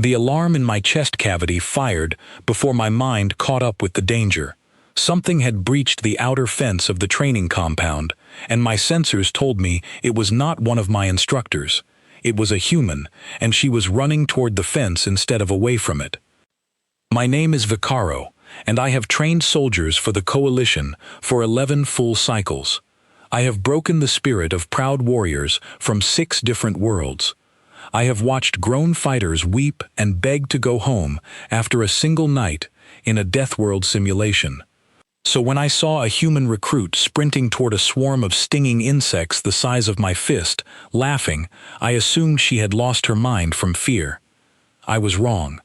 The alarm in my chest cavity fired before my mind caught up with the danger. Something had breached the outer fence of the training compound, and my sensors told me it was not one of my instructors. It was a human, and she was running toward the fence instead of away from it. My name is Vicaro, and I have trained soldiers for the Coalition for 11 full cycles. I have broken the spirit of proud warriors from 6 different worlds. I have watched grown fighters weep and beg to go home after a single night in a Deathworld simulation. So when I saw a human recruit sprinting toward a swarm of stinging insects the size of my fist, laughing, I assumed she had lost her mind from fear. I was wrong.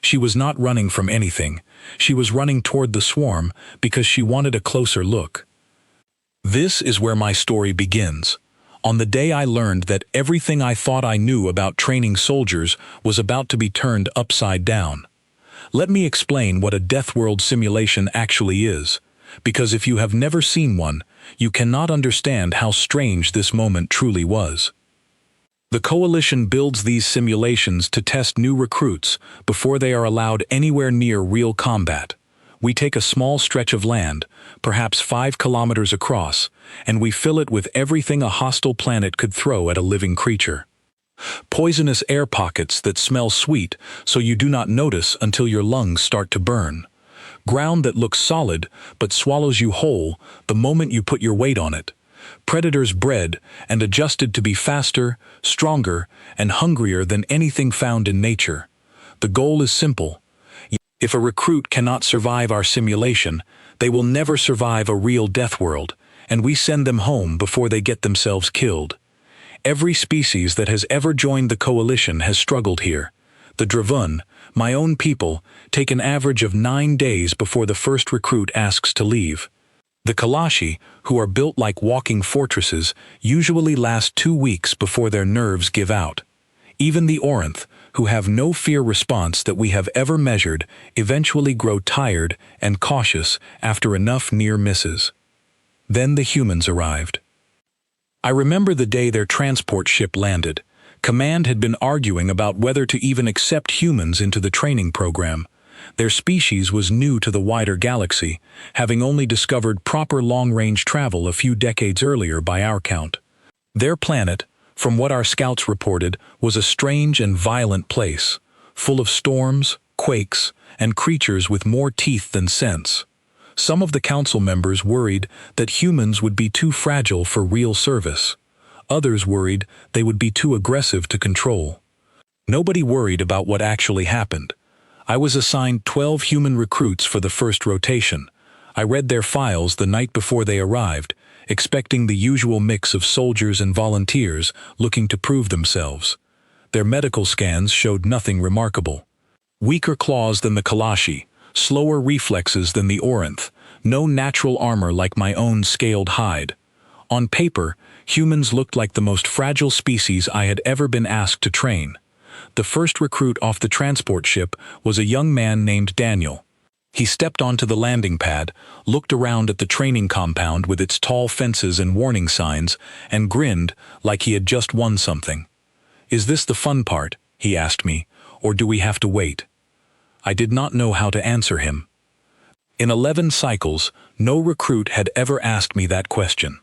She was not running from anything. She was running toward the swarm because she wanted a closer look. This is where my story begins. On the day I learned that everything I thought I knew about training soldiers was about to be turned upside down. Let me explain what a Deathworld simulation actually is, because if you have never seen one, you cannot understand how strange this moment truly was. The Coalition builds these simulations to test new recruits before they are allowed anywhere near real combat. We take a small stretch of land, perhaps 5 kilometers across, and we fill it with everything a hostile planet could throw at a living creature. Poisonous air pockets that smell sweet so you do not notice until your lungs start to burn. Ground that looks solid but swallows you whole the moment you put your weight on it. Predators bred and adjusted to be faster, stronger, and hungrier than anything found in nature. The goal is simple. If a recruit cannot survive our simulation, they will never survive a real Deathworld, and we send them home before they get themselves killed. Every species that has ever joined the Coalition has struggled here. The Dravun, my own people, take an average of 9 days before the first recruit asks to leave. The Kalashi, who are built like walking fortresses, usually last 2 weeks before their nerves give out. Even the Orinth, who have no fear response that we have ever measured, eventually grow tired and cautious after enough near misses. Then the humans arrived. I remember the day their transport ship landed. Command had been arguing about whether to even accept humans into the training program. Their species was new to the wider galaxy, having only discovered proper long-range travel a few decades earlier by our count. Their planet, from what our scouts reported, was a strange and violent place, full of storms, quakes, and creatures with more teeth than sense. Some of the council members worried that humans would be too fragile for real service. Others worried they would be too aggressive to control. Nobody worried about what actually happened. I was assigned 12 human recruits for the first rotation. I read their files the night before they arrived, expecting the usual mix of soldiers and volunteers looking to prove themselves. Their medical scans showed nothing remarkable. Weaker claws than the Kalashi, slower reflexes than the Orinth, no natural armor like my own scaled hide. On paper, humans looked like the most fragile species I had ever been asked to train. The first recruit off the transport ship was a young man named Daniel. He stepped onto the landing pad, looked around at the training compound with its tall fences and warning signs, and grinned like he had just won something. "Is this the fun part?" he asked me, "or do we have to wait?" I did not know how to answer him. In 11 cycles, no recruit had ever asked me that question.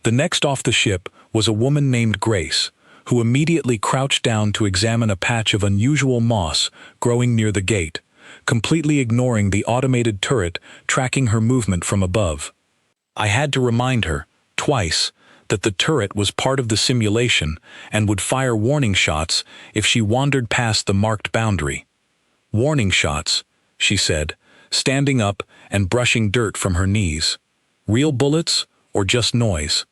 The next off the ship was a woman named Grace, who immediately crouched down to examine a patch of unusual moss growing near the gate, completely ignoring the automated turret tracking her movement from above. I had to remind her, twice, that the turret was part of the simulation and would fire warning shots if she wandered past the marked boundary. "Warning shots," she said, standing up and brushing dirt from her knees. "Real bullets or just noise?"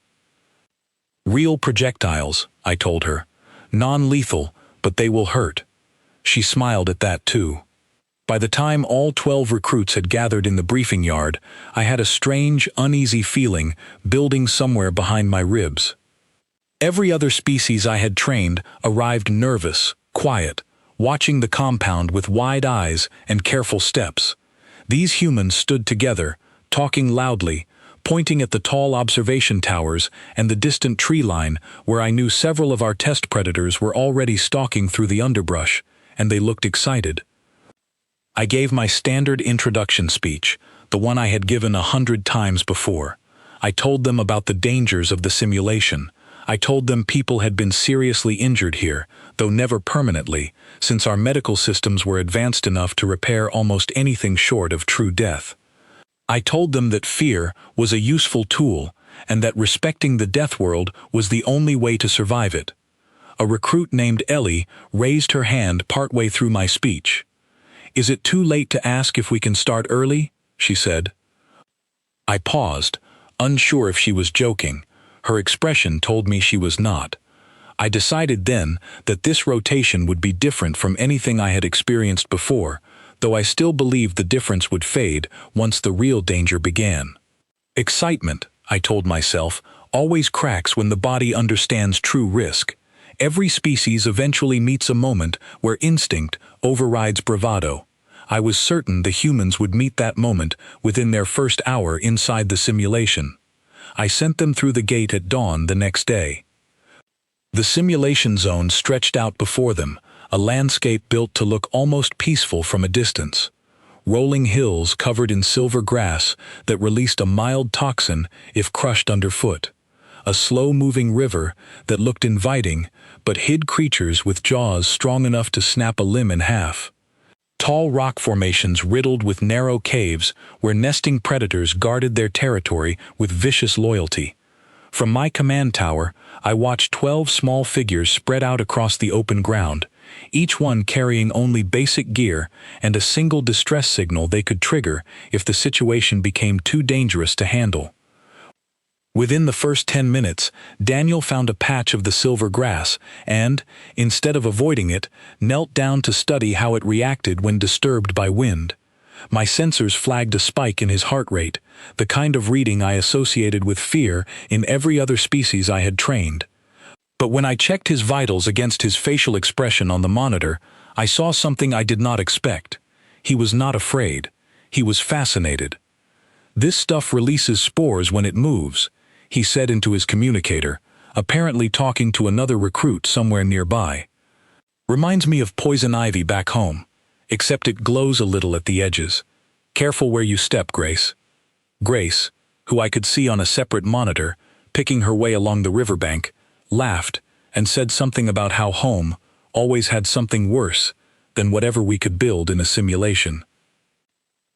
"Real projectiles," I told her. "Non-lethal, but they will hurt." She smiled at that too. By the time all 12 recruits had gathered in the briefing yard, I had a strange, uneasy feeling building somewhere behind my ribs. Every other species I had trained arrived nervous, quiet, watching the compound with wide eyes and careful steps. These humans stood together, talking loudly, pointing at the tall observation towers and the distant tree line where I knew several of our test predators were already stalking through the underbrush, and they looked excited. I gave my standard introduction speech, the one I had given 100 times before. I told them about the dangers of the simulation. I told them people had been seriously injured here, though never permanently, since our medical systems were advanced enough to repair almost anything short of true death. I told them that fear was a useful tool, and that respecting the Deathworld was the only way to survive it. A recruit named Ellie raised her hand partway through my speech. "Is it too late to ask if we can start early?" she said. I paused, unsure if she was joking. Her expression told me she was not. I decided then that this rotation would be different from anything I had experienced before, though I still believed the difference would fade once the real danger began. Excitement, I told myself, always cracks when the body understands true risk. Every species eventually meets a moment where instinct overrides bravado. I was certain the humans would meet that moment within their first hour inside the simulation. I sent them through the gate at dawn the next day. The simulation zone stretched out before them, a landscape built to look almost peaceful from a distance. Rolling hills covered in silver grass that released a mild toxin if crushed underfoot. A slow-moving river that looked inviting but hid creatures with jaws strong enough to snap a limb in half. Tall rock formations riddled with narrow caves where nesting predators guarded their territory with vicious loyalty. From my command tower, I watched 12 small figures spread out across the open ground, each one carrying only basic gear and a single distress signal they could trigger if the situation became too dangerous to handle. Within the first 10 minutes, Daniel found a patch of the silver grass and, instead of avoiding it, knelt down to study how it reacted when disturbed by wind. My sensors flagged a spike in his heart rate, the kind of reading I associated with fear in every other species I had trained. But when I checked his vitals against his facial expression on the monitor, I saw something I did not expect. He was not afraid. He was fascinated. "This stuff releases spores when it moves," he said into his communicator, apparently talking to another recruit somewhere nearby. "Reminds me of poison ivy back home, except it glows a little at the edges. Careful where you step, Grace." Grace, who I could see on a separate monitor, picking her way along the riverbank, laughed and said something about how home always had something worse than whatever we could build in a simulation.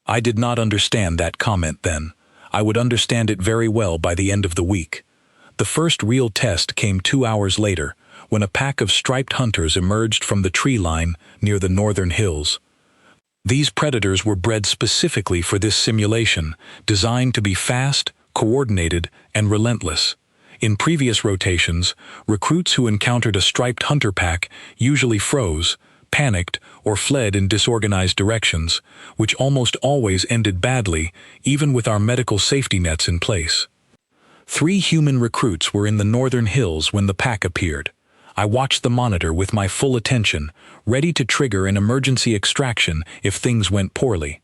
I did not understand that comment then. I would understand it very well by the end of the week. The first real test came 2 hours later, when a pack of striped hunters emerged from the tree line near the northern hills. These predators were bred specifically for this simulation, designed to be fast, coordinated, and relentless. In previous rotations, recruits who encountered a striped hunter pack usually froze, panicked, or fled in disorganized directions, which almost always ended badly, even with our medical safety nets in place. 3 human recruits were in the northern hills when the pack appeared. I watched the monitor with my full attention, ready to trigger an emergency extraction if things went poorly.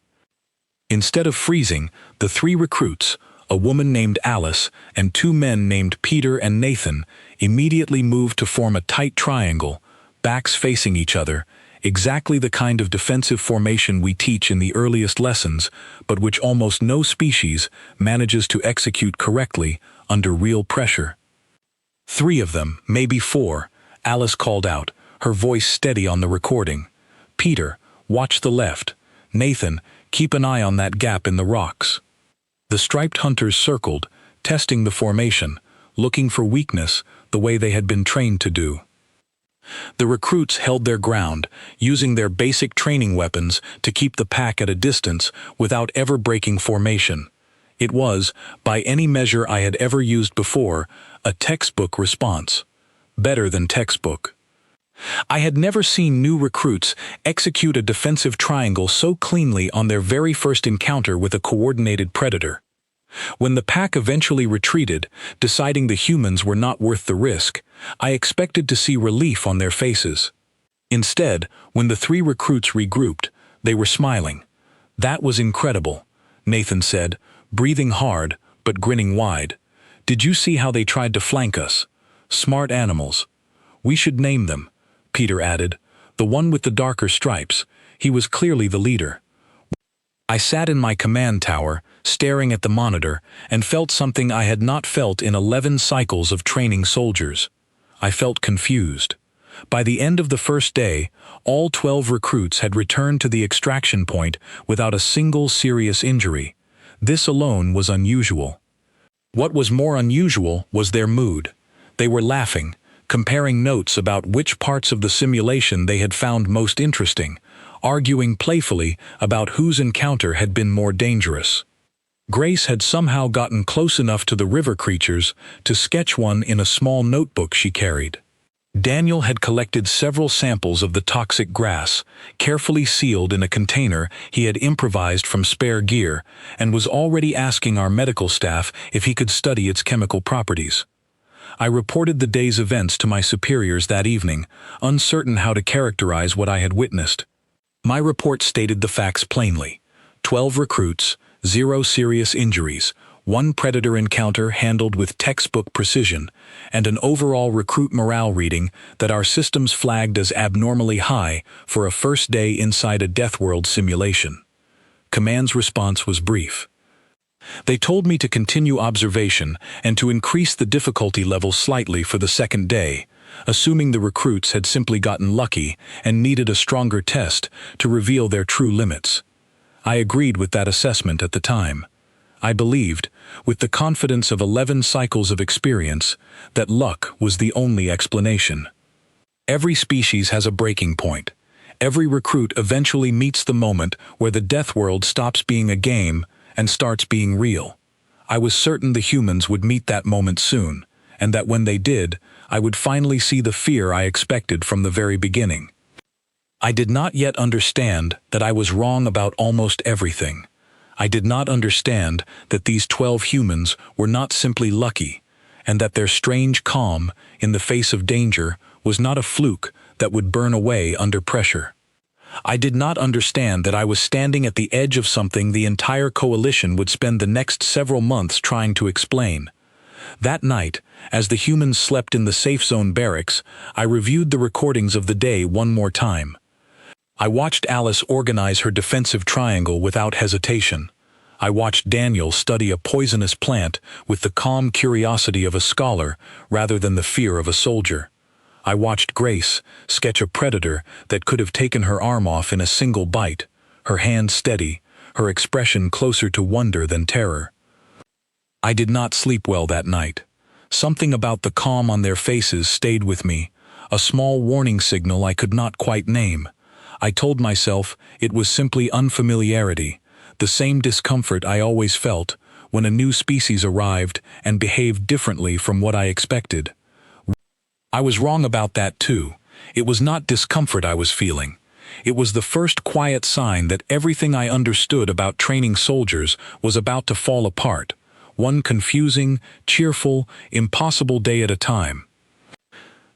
Instead of freezing, the 3 recruits, a woman named Alice and 2 men named Peter and Nathan, immediately moved to form a tight triangle, backs facing each other, exactly the kind of defensive formation we teach in the earliest lessons, but which almost no species manages to execute correctly under real pressure. 3 of them, maybe 4, Alice called out, her voice steady on the recording. "Peter, watch the left. Nathan, keep an eye on that gap in the rocks." The striped hunters circled, testing the formation, looking for weakness the way they had been trained to do. The recruits held their ground, using their basic training weapons to keep the pack at a distance without ever breaking formation. It was, by any measure I had ever used before, a textbook response. Better than textbook. I had never seen new recruits execute a defensive triangle so cleanly on their very first encounter with a coordinated predator. When the pack eventually retreated, deciding the humans were not worth the risk, I expected to see relief on their faces. Instead, when the 3 recruits regrouped, they were smiling. "That was incredible," Nathan said, breathing hard but grinning wide. "Did you see how they tried to flank us? Smart animals. We should name them," Peter added. "The the one with the darker stripes. He was clearly the leader. I sat in my command tower, staring at the monitor, and felt something I had not felt in 11 cycles of training soldiers. I felt confused. By the end of the first day, all 12 recruits had returned to the extraction point without a single serious injury. This alone was unusual. What was more unusual was their mood. They were laughing, comparing notes about which parts of the simulation they had found most interesting, arguing playfully about whose encounter had been more dangerous. Grace had somehow gotten close enough to the river creatures to sketch one in a small notebook she carried. Daniel had collected several samples of the toxic grass, carefully sealed in a container he had improvised from spare gear, and was already asking our medical staff if he could study its chemical properties. I reported the day's events to my superiors that evening, uncertain how to characterize what I had witnessed. My report stated the facts plainly. 12 recruits, 0 serious injuries, 1 predator encounter handled with textbook precision, and an overall recruit morale reading that our systems flagged as abnormally high for a first day inside a Deathworld simulation. Command's response was brief. They told me to continue observation and to increase the difficulty level slightly for the second day, assuming the recruits had simply gotten lucky and needed a stronger test to reveal their true limits. I agreed with that assessment at the time. I believed, with the confidence of 11 cycles of experience, that luck was the only explanation. Every species has a breaking point. Every recruit eventually meets the moment where the Deathworld stops being a game and starts being real. I was certain the humans would meet that moment soon, and that when they did, I would finally see the fear I expected from the very beginning. I did not yet understand that I was wrong about almost everything. I did not understand that these 12 humans were not simply lucky, and that their strange calm in the face of danger was not a fluke that would burn away under pressure. I did not understand that I was standing at the edge of something the entire coalition would spend the next several months trying to explain. That night, as the humans slept in the safe zone barracks, I reviewed the recordings of the day one more time. I watched Alice organize her defensive triangle without hesitation. I watched Daniel study a poisonous plant with the calm curiosity of a scholar rather than the fear of a soldier. I watched Grace sketch a predator that could have taken her arm off in a single bite, her hand steady, her expression closer to wonder than terror. I did not sleep well that night. Something about the calm on their faces stayed with me, a small warning signal I could not quite name. I told myself it was simply unfamiliarity, the same discomfort I always felt when a new species arrived and behaved differently from what I expected. I was wrong about that too. It was not discomfort I was feeling. It was the first quiet sign that everything I understood about training soldiers was about to fall apart, one confusing, cheerful, impossible day at a time.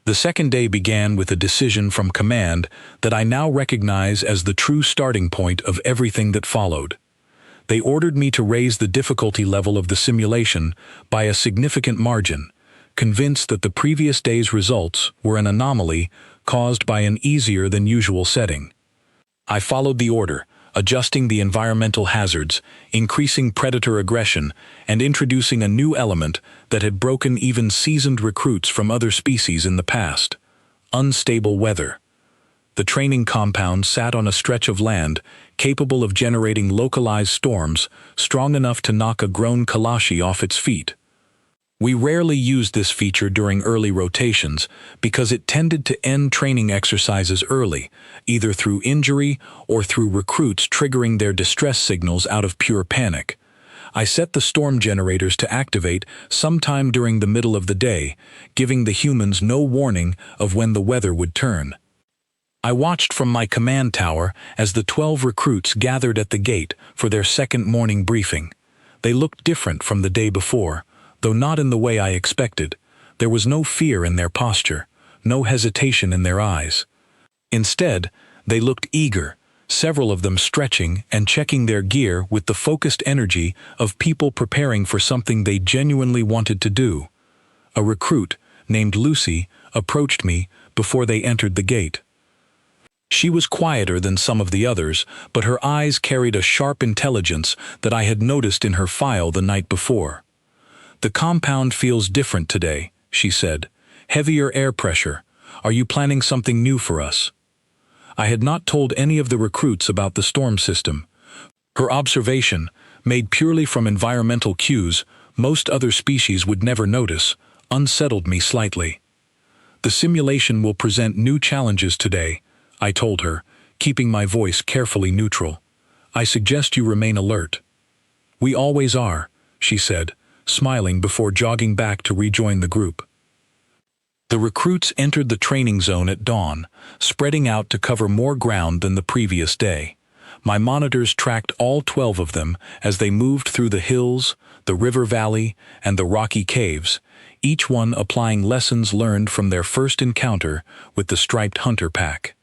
The second day began with a decision from command that I now recognize as the true starting point of everything that followed. They ordered me to raise the difficulty level of the simulation by a significant margin, convinced that the previous day's results were an anomaly caused by an easier than usual setting. I followed the order, adjusting the environmental hazards, increasing predator aggression, and introducing a new element that had broken even seasoned recruits from other species in the past: unstable weather. The training compound sat on a stretch of land capable of generating localized storms strong enough to knock a grown Kalashi off its feet. We rarely used this feature during early rotations because it tended to end training exercises early, either through injury or through recruits triggering their distress signals out of pure panic. I set the storm generators to activate sometime during the middle of the day, giving the humans no warning of when the weather would turn. I watched from my command tower as the 12 recruits gathered at the gate for their second morning briefing. They looked different from the day before, though not in the way I expected. There was no fear in their posture, no hesitation in their eyes. Instead, they looked eager, several of them stretching and checking their gear with the focused energy of people preparing for something they genuinely wanted to do. A recruit, named Lucy, approached me before they entered the gate. She was quieter than some of the others, but her eyes carried a sharp intelligence that I had noticed in her file the night before. "The compound feels different today," she said. "Heavier air pressure. Are you planning something new for us?" I had not told any of the recruits about the storm system. Her observation, made purely from environmental cues most other species would never notice, unsettled me slightly. "The simulation will present new challenges today," I told her, keeping my voice carefully neutral. "I suggest you remain alert." "We always are," she said, smiling before jogging back to rejoin the group. The recruits entered the training zone at dawn, spreading out to cover more ground than the previous day. My monitors tracked all 12 of them as they moved through the hills, the river valley, and the rocky caves, each one applying lessons learned from their first encounter with the striped hunter pack.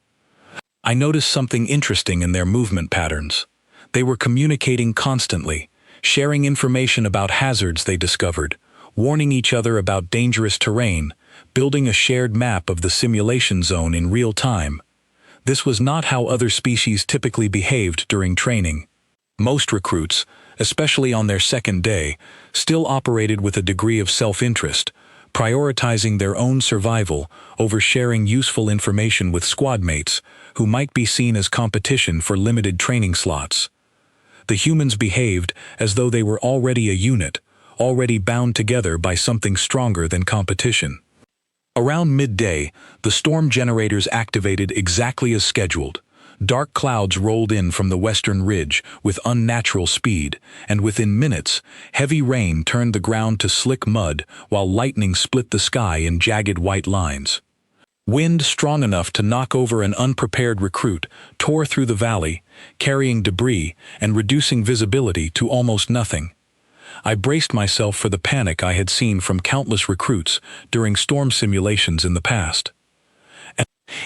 I noticed something interesting in their movement patterns. They were communicating constantly, sharing information about hazards they discovered, warning each other about dangerous terrain, building a shared map of the simulation zone in real time. This was not how other species typically behaved during training. Most recruits, especially on their second day, still operated with a degree of self-interest, prioritizing their own survival over sharing useful information with squad mates who might be seen as competition for limited training slots. The humans behaved as though they were already a unit, already bound together by something stronger than competition. Around midday, the storm generators activated exactly as scheduled. Dark clouds rolled in from the western ridge with unnatural speed, and within minutes, heavy rain turned the ground to slick mud while lightning split the sky in jagged white lines. Wind strong enough to knock over an unprepared recruit tore through the valley, carrying debris and reducing visibility to almost nothing. I braced myself for the panic I had seen from countless recruits during storm simulations in the past.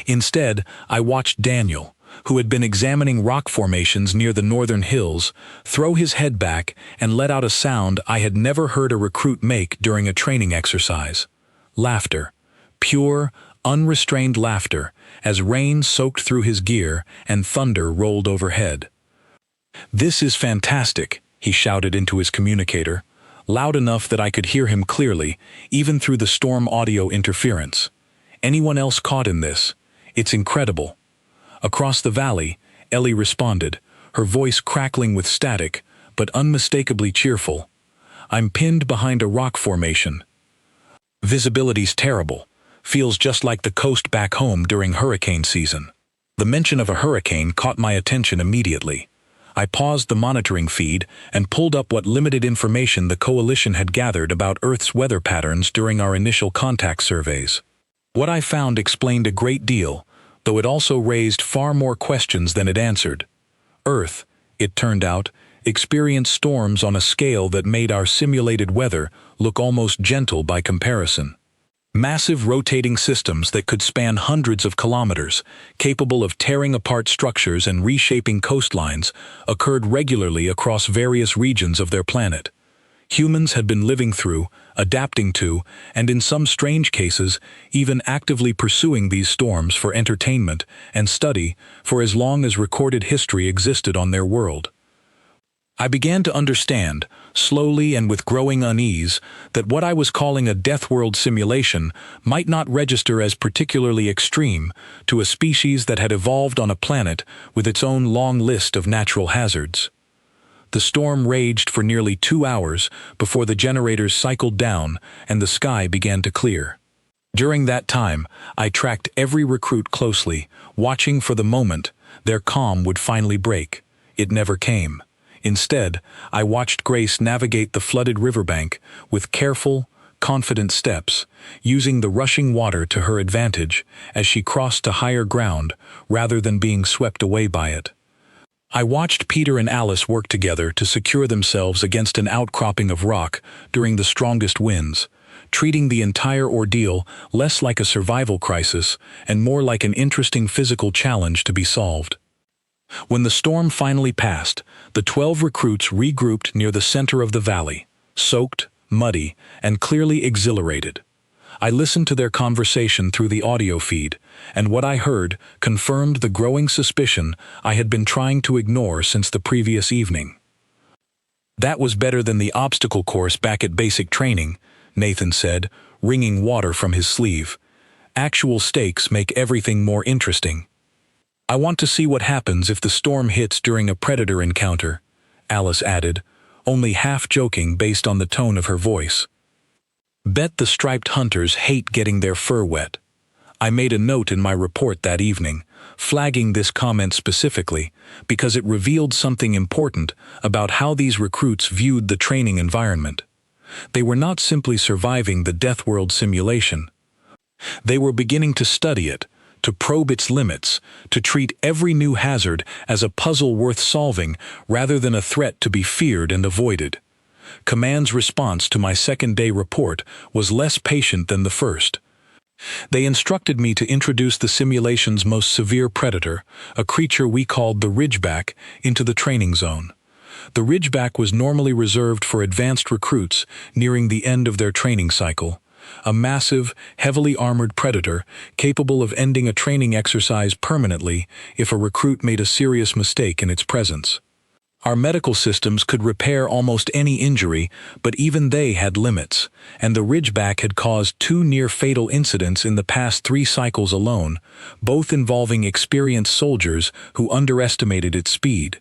Instead, I watched Daniel, who had been examining rock formations near the northern hills, throw his head back and let out a sound I had never heard a recruit make during a training exercise. Laughter. Pure, unrestrained laughter, as rain soaked through his gear and thunder rolled overhead. "This is fantastic," he shouted into his communicator, loud enough that I could hear him clearly, even through the storm audio interference. "Anyone else caught in this? It's incredible." Across the valley, Ellie responded, her voice crackling with static, but unmistakably cheerful. "I'm pinned behind a rock formation. Visibility's terrible. Feels just like the coast back home during hurricane season." The mention of a hurricane caught my attention immediately. I paused the monitoring feed and pulled up what limited information the Coalition had gathered about Earth's weather patterns during our initial contact surveys. What I found explained a great deal, though it also raised far more questions than it answered. Earth, it turned out, experienced storms on a scale that made our simulated weather look almost gentle by comparison. Massive rotating systems that could span hundreds of kilometers, capable of tearing apart structures and reshaping coastlines, occurred regularly across various regions of their planet. Humans had been living through, adapting to, and in some strange cases, even actively pursuing these storms for entertainment and study for as long as recorded history existed on their world. I began to understand, slowly and with growing unease, that what I was calling a Deathworld simulation might not register as particularly extreme to a species that had evolved on a planet with its own long list of natural hazards. The storm raged for nearly 2 hours before the generators cycled down and the sky began to clear. During that time, I tracked every recruit closely, watching for the moment their calm would finally break. It never came. Instead, I watched Grace navigate the flooded riverbank with careful, confident steps, using the rushing water to her advantage as she crossed to higher ground rather than being swept away by it. I watched Peter and Alice work together to secure themselves against an outcropping of rock during the strongest winds, treating the entire ordeal less like a survival crisis and more like an interesting physical challenge to be solved. When the storm finally passed, the 12 recruits regrouped near the center of the valley, soaked, muddy, and clearly exhilarated. I listened to their conversation through the audio feed, and what I heard confirmed the growing suspicion I had been trying to ignore since the previous evening. "That was better than the obstacle course back at basic training," Nathan said, wringing water from his sleeve. "Actual stakes make everything more interesting." "I want to see what happens if the storm hits during a predator encounter," Alice added, only half joking based on the tone of her voice. "Bet the striped hunters hate getting their fur wet." I made a note in my report that evening, flagging this comment specifically because it revealed something important about how these recruits viewed the training environment. They were not simply surviving the Deathworld simulation. They were beginning to study it, to probe its limits, to treat every new hazard as a puzzle worth solving rather than a threat to be feared and avoided. Command's response to my second-day report was less patient than the first. They instructed me to introduce the simulation's most severe predator, a creature we called the Ridgeback, into the training zone. The Ridgeback was normally reserved for advanced recruits nearing the end of their training cycle, a massive, heavily armored predator capable of ending a training exercise permanently if a recruit made a serious mistake in its presence. Our medical systems could repair almost any injury, but even they had limits, and the Ridgeback had caused 2 near-fatal incidents in the past 3 cycles alone, both involving experienced soldiers who underestimated its speed.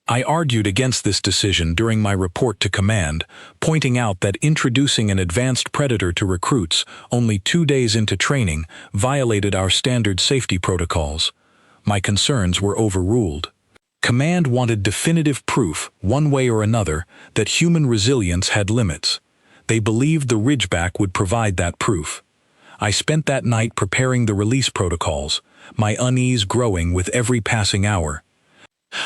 I argued against this decision during my report to Command, pointing out that introducing an advanced predator to recruits only 2 days into training violated our standard safety protocols. My concerns were overruled. Command wanted definitive proof, one way or another, that human resilience had limits. They believed the Ridgeback would provide that proof. I spent that night preparing the release protocols, my unease growing with every passing hour.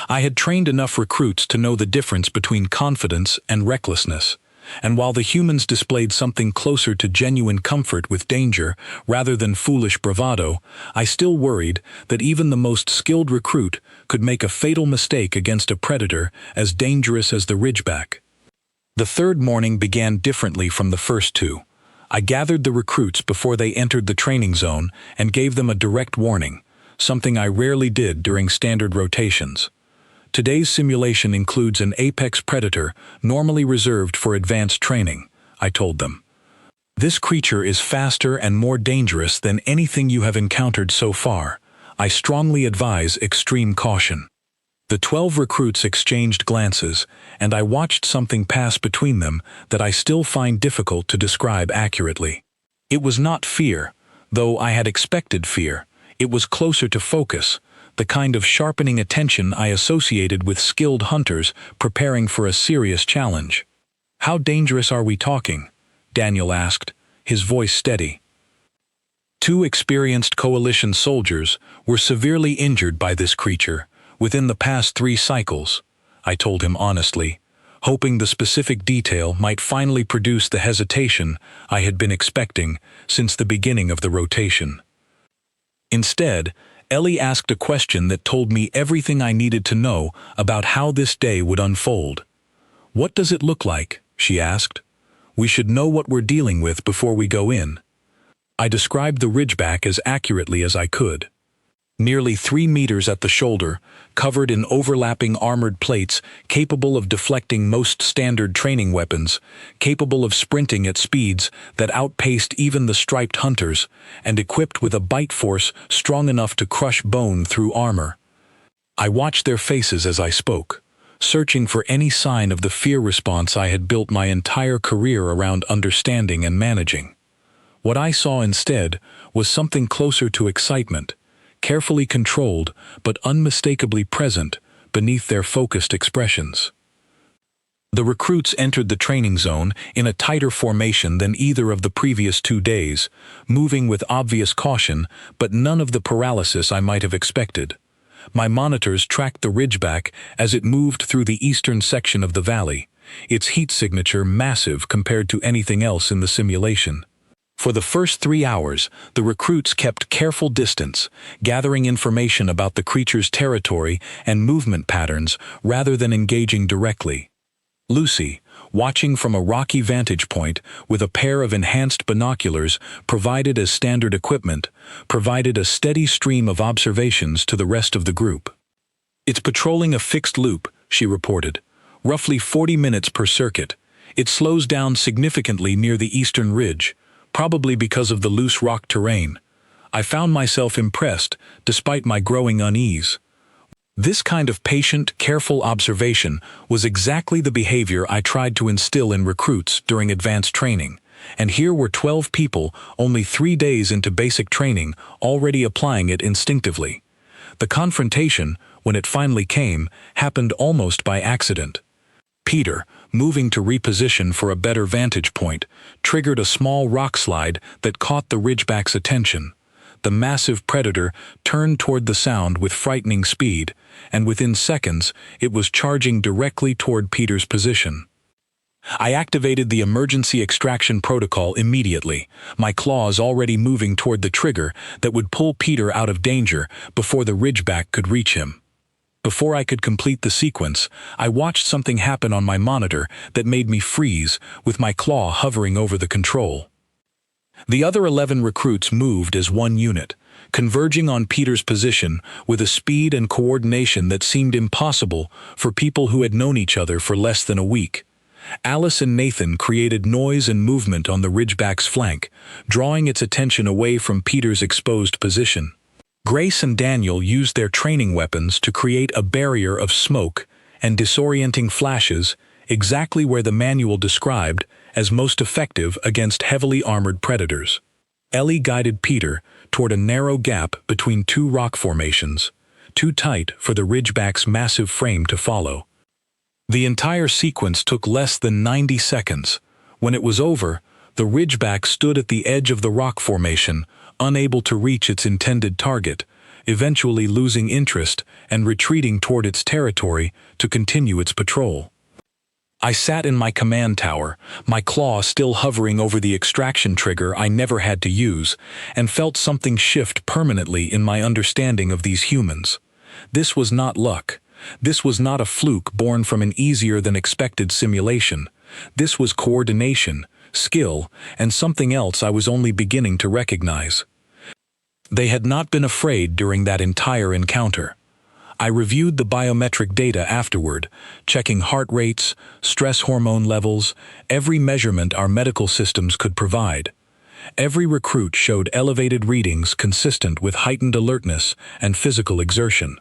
I had trained enough recruits to know the difference between confidence and recklessness, and while the humans displayed something closer to genuine comfort with danger rather than foolish bravado, I still worried that even the most skilled recruit could make a fatal mistake against a predator as dangerous as the Ridgeback. The third morning began differently from the first 2. I gathered the recruits before they entered the training zone and gave them a direct warning, something I rarely did during standard rotations. Today's simulation includes an apex predator normally reserved for advanced training, I told them. This creature is faster and more dangerous than anything you have encountered so far. I strongly advise extreme caution. The 12 recruits exchanged glances, and I watched something pass between them that I still find difficult to describe accurately. It was not fear, though I had expected fear. It was closer to focus, the kind of sharpening attention I associated with skilled hunters preparing for a serious challenge. "How dangerous are we talking?" Daniel asked, his voice steady. 2 experienced coalition soldiers were severely injured by this creature within the past 3 cycles, I told him honestly, hoping the specific detail might finally produce the hesitation I had been expecting since the beginning of the rotation. Instead, Ellie asked a question that told me everything I needed to know about how this day would unfold. "What does it look like?" she asked. "We should know what we're dealing with before we go in." I described the Ridgeback as accurately as I could. Nearly 3 meters at the shoulder, covered in overlapping armored plates capable of deflecting most standard training weapons, capable of sprinting at speeds that outpaced even the striped hunters, and equipped with a bite force strong enough to crush bone through armor. I watched their faces as I spoke, searching for any sign of the fear response I had built my entire career around understanding and managing. What I saw instead was something closer to excitement, carefully controlled but unmistakably present beneath their focused expressions. The recruits entered the training zone in a tighter formation than either of the previous 2 days, moving with obvious caution but none of the paralysis I might have expected. My monitors tracked the Ridgeback as it moved through the eastern section of the valley, its heat signature massive compared to anything else in the simulation. For the first 3 hours, the recruits kept careful distance, gathering information about the creature's territory and movement patterns rather than engaging directly. Lucy, watching from a rocky vantage point with a pair of enhanced binoculars provided as standard equipment, provided a steady stream of observations to the rest of the group. "It's patrolling a fixed loop," she reported, "roughly 40 minutes per circuit. It slows down significantly near the eastern ridge, probably because of the loose rock terrain. I found myself impressed, despite my growing unease." This kind of patient, careful observation was exactly the behavior I tried to instill in recruits during advanced training, and here were 12 people, only 3 days into basic training, already applying it instinctively. The confrontation, when it finally came, happened almost by accident. Peter, moving to reposition for a better vantage point, triggered a small rock slide that caught the Ridgeback's attention. The massive predator turned toward the sound with frightening speed, and within seconds it was charging directly toward Peter's position. I activated the emergency extraction protocol immediately, my claws already moving toward the trigger that would pull Peter out of danger before the Ridgeback could reach him. Before I could complete the sequence, I watched something happen on my monitor that made me freeze, with my claw hovering over the control. The other 11 recruits moved as one unit, converging on Peter's position with a speed and coordination that seemed impossible for people who had known each other for less than a week. Alice and Nathan created noise and movement on the Ridgeback's flank, drawing its attention away from Peter's exposed position. Grace and Daniel used their training weapons to create a barrier of smoke and disorienting flashes exactly where the manual described as most effective against heavily armored predators. Ellie guided Peter toward a narrow gap between two rock formations, too tight for the Ridgeback's massive frame to follow. The entire sequence took less than 90 seconds. When it was over, the Ridgeback stood at the edge of the rock formation, unable to reach its intended target, eventually losing interest and retreating toward its territory to continue its patrol. I sat in my command tower, my claw still hovering over the extraction trigger I never had to use, and felt something shift permanently in my understanding of these humans. This was not luck. This was not a fluke born from an easier-than-expected simulation. This was coordination, skill, and something else I was only beginning to recognize. They had not been afraid during that entire encounter. I reviewed the biometric data afterward, checking heart rates, stress hormone levels, every measurement our medical systems could provide. Every recruit showed elevated readings consistent with heightened alertness and physical exertion.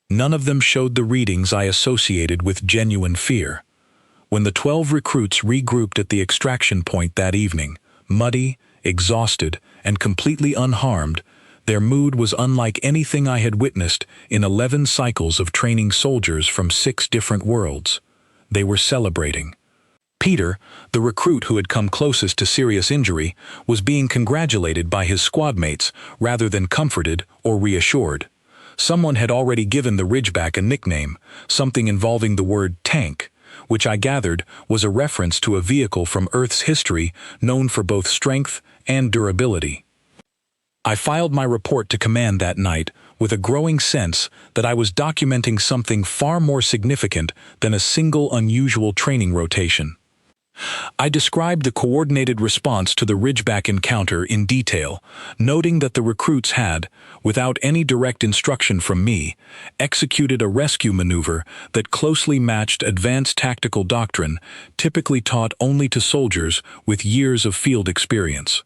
None of them showed the readings I associated with genuine fear. When the 12 recruits regrouped at the extraction point that evening, muddy, exhausted, and completely unharmed, their mood was unlike anything I had witnessed in 11 cycles of training soldiers from 6 different worlds. They were celebrating. Peter, the recruit who had come closest to serious injury, was being congratulated by his squadmates rather than comforted or reassured. Someone had already given the Ridgeback a nickname, something involving the word tank, which I gathered was a reference to a vehicle from Earth's history known for both strength and durability. I filed my report to command that night with a growing sense that I was documenting something far more significant than a single unusual training rotation. I described the coordinated response to the Ridgeback encounter in detail, noting that the recruits had, without any direct instruction from me, executed a rescue maneuver that closely matched advanced tactical doctrine typically taught only to soldiers with years of field experience.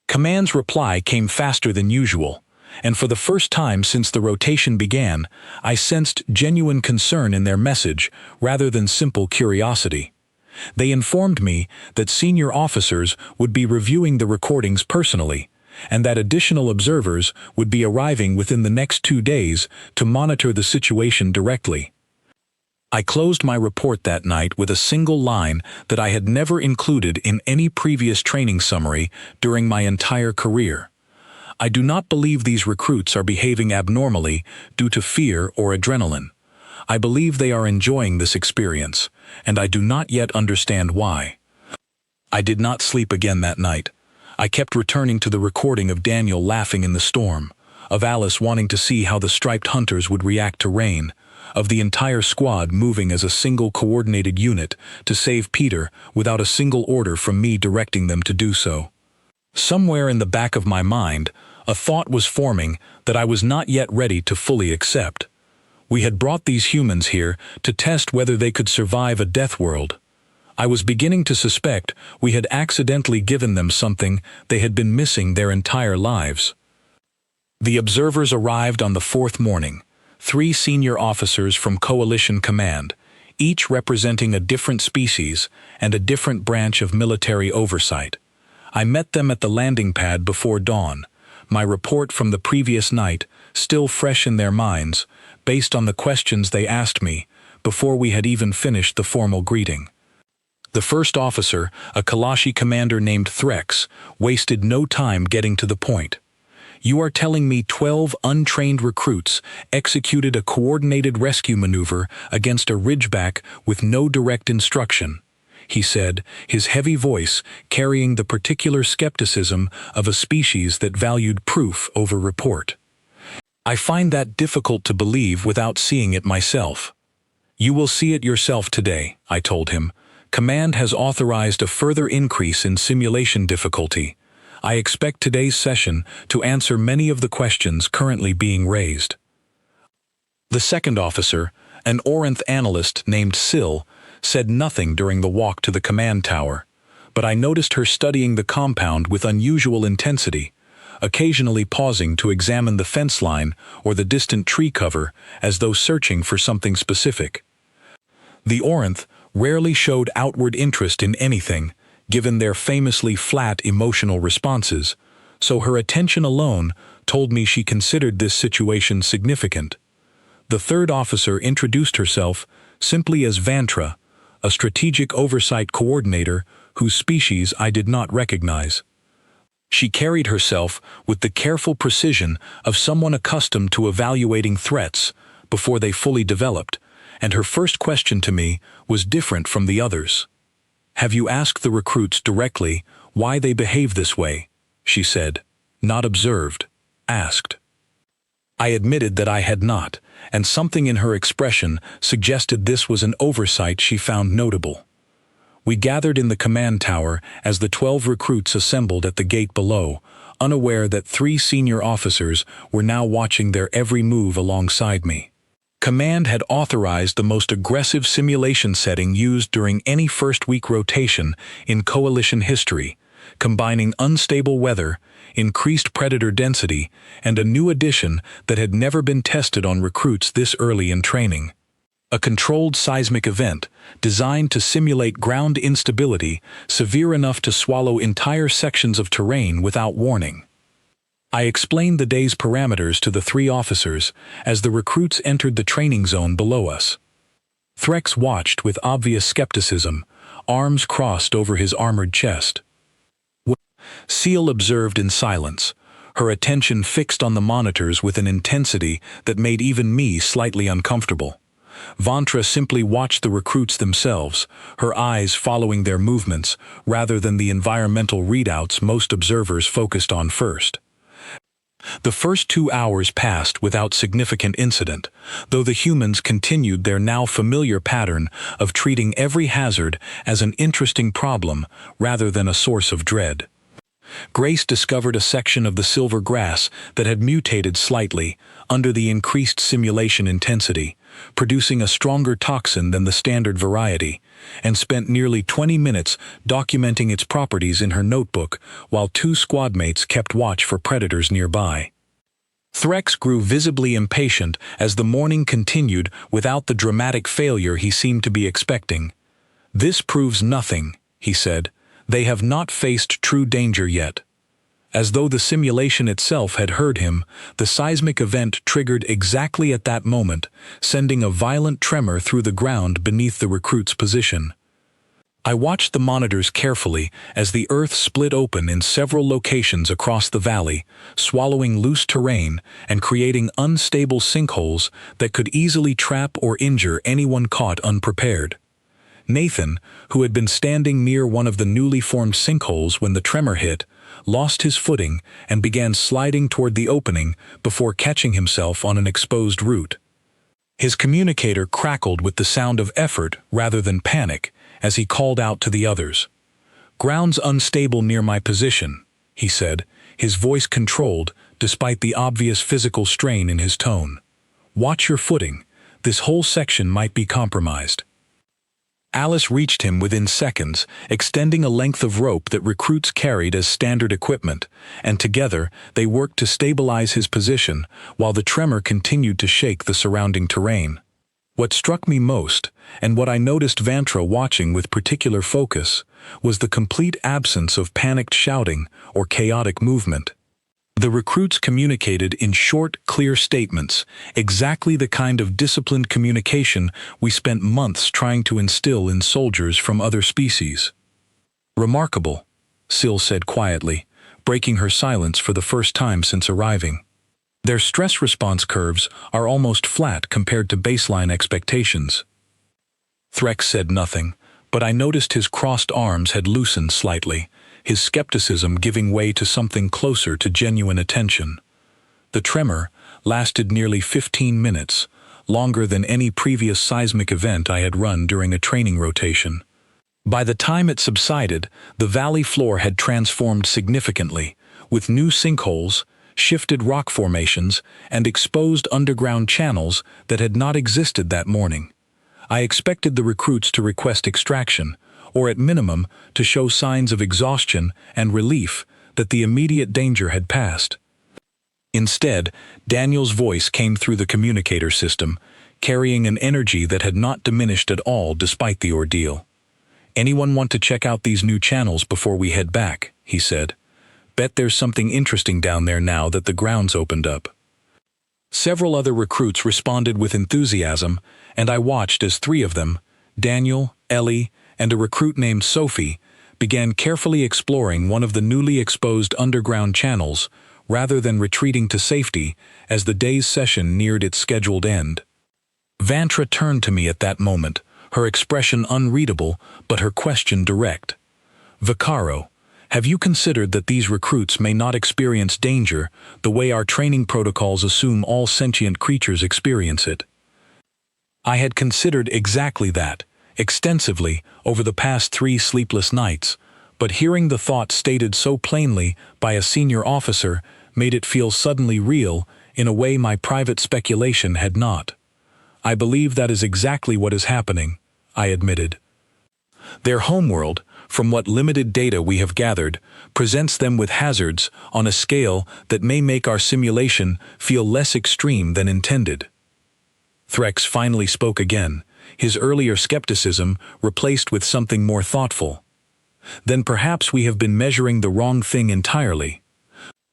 Command's reply came faster than usual, and for the first time since the rotation began, I sensed genuine concern in their message rather than simple curiosity. They informed me that senior officers would be reviewing the recordings personally, and that additional observers would be arriving within the next 2 days to monitor the situation directly. I closed my report that night with a single line that I had never included in any previous training summary during my entire career. I do not believe these recruits are behaving abnormally due to fear or adrenaline. I believe they are enjoying this experience, and I do not yet understand why. I did not sleep again that night. I kept returning to the recording of Daniel laughing in the storm, of Alice wanting to see how the striped hunters would react to rain, of the entire squad moving as a single coordinated unit to save Peter without a single order from me directing them to do so. Somewhere in the back of my mind, a thought was forming that I was not yet ready to fully accept. We had brought these humans here to test whether they could survive a Deathworld. I was beginning to suspect we had accidentally given them something they had been missing their entire lives. The observers arrived on the fourth morning, 3 senior officers from Coalition Command, each representing a different species and a different branch of military oversight. I met them at the landing pad before dawn, my report from the previous night still fresh in their minds, based on the questions they asked me before we had even finished the formal greeting. The first officer, a Kalashi commander named Threx, wasted no time getting to the point. "You are telling me 12 untrained recruits executed a coordinated rescue maneuver against a ridgeback with no direct instruction," he said, his heavy voice carrying the particular skepticism of a species that valued proof over report. "I find that difficult to believe without seeing it myself." "You will see it yourself today," I told him. "Command has authorized a further increase in simulation difficulty. I expect today's session to answer many of the questions currently being raised." The second officer, an Orinth analyst named Syl, said nothing during the walk to the command tower, but I noticed her studying the compound with unusual intensity, occasionally pausing to examine the fence line or the distant tree cover as though searching for something specific. The Orinth rarely showed outward interest in anything, given their famously flat emotional responses, so her attention alone told me she considered this situation significant. The third officer introduced herself simply as Vantra, a strategic oversight coordinator whose species I did not recognize. She carried herself with the careful precision of someone accustomed to evaluating threats before they fully developed, and her first question to me was different from the others. "Have you asked the recruits directly why they behave this way?" she said. "Not observed, asked." I admitted that I had not, and something in her expression suggested this was an oversight she found notable. We gathered in the command tower as the 12 recruits assembled at the gate below, unaware that 3 senior officers were now watching their every move alongside me. Command had authorized the most aggressive simulation setting used during any first-week rotation in Coalition history, combining unstable weather, increased predator density, and a new addition that had never been tested on recruits this early in training. A controlled seismic event designed to simulate ground instability severe enough to swallow entire sections of terrain without warning. I explained the day's parameters to the 3 officers as the recruits entered the training zone below us. Threx watched with obvious skepticism, arms crossed over his armored chest. Seal observed in silence, her attention fixed on the monitors with an intensity that made even me slightly uncomfortable. Vantra simply watched the recruits themselves, her eyes following their movements rather than the environmental readouts most observers focused on first. The first 2 hours passed without significant incident, though the humans continued their now familiar pattern of treating every hazard as an interesting problem rather than a source of dread. Grace discovered a section of the silver grass that had mutated slightly under the increased simulation intensity, producing a stronger toxin than the standard variety, and spent nearly 20 minutes documenting its properties in her notebook while 2 squadmates kept watch for predators nearby. Threx grew visibly impatient as the morning continued without the dramatic failure he seemed to be expecting. "This proves nothing," he said. "They have not faced true danger yet." As though the simulation itself had heard him, the seismic event triggered exactly at that moment, sending a violent tremor through the ground beneath the recruit's position. I watched the monitors carefully as the earth split open in several locations across the valley, swallowing loose terrain and creating unstable sinkholes that could easily trap or injure anyone caught unprepared. Nathan, who had been standing near one of the newly formed sinkholes when the tremor hit, lost his footing, and began sliding toward the opening before catching himself on an exposed root. His communicator crackled with the sound of effort rather than panic as he called out to the others. "Ground's unstable near my position," he said, his voice controlled despite the obvious physical strain in his tone. "Watch your footing. This whole section might be compromised." Alice reached him within seconds, extending a length of rope that recruits carried as standard equipment, and together they worked to stabilize his position while the tremor continued to shake the surrounding terrain. What struck me most, and what I noticed Vantra watching with particular focus, was the complete absence of panicked shouting or chaotic movement. The recruits communicated in short, clear statements, exactly the kind of disciplined communication we spent months trying to instill in soldiers from other species. "Remarkable," Syl said quietly, breaking her silence for the first time since arriving. "Their stress response curves are almost flat compared to baseline expectations." Threx said nothing, but I noticed his crossed arms had loosened slightly, his skepticism giving way to something closer to genuine attention. The tremor lasted nearly 15 minutes, longer than any previous seismic event I had run during a training rotation. By the time it subsided, the valley floor had transformed significantly, with new sinkholes, shifted rock formations, and exposed underground channels that had not existed that morning. I expected the recruits to request extraction, or at minimum to show signs of exhaustion and relief that the immediate danger had passed. Instead, Daniel's voice came through the communicator system, carrying an energy that had not diminished at all despite the ordeal. "Anyone want to check out these new channels before we head back?" he said. "Bet there's something interesting down there now that the ground's opened up." Several other recruits responded with enthusiasm, and I watched as three of them, Daniel, Ellie, and a recruit named Sophie, began carefully exploring one of the newly exposed underground channels rather than retreating to safety as the day's session neared its scheduled end. Vantra turned to me at that moment, her expression unreadable but her question direct. "Vicaro, have you considered that these recruits may not experience danger the way our training protocols assume all sentient creatures experience it?" I had considered exactly that, extensively, over the past 3 sleepless nights, but hearing the thought stated so plainly by a senior officer made it feel suddenly real in a way my private speculation had not. "I believe that is exactly what is happening," I admitted. "Their homeworld, from what limited data we have gathered, presents them with hazards on a scale that may make our simulation feel less extreme than intended." Threx finally spoke again, his earlier skepticism replaced with something more thoughtful. "Then perhaps we have been measuring the wrong thing entirely.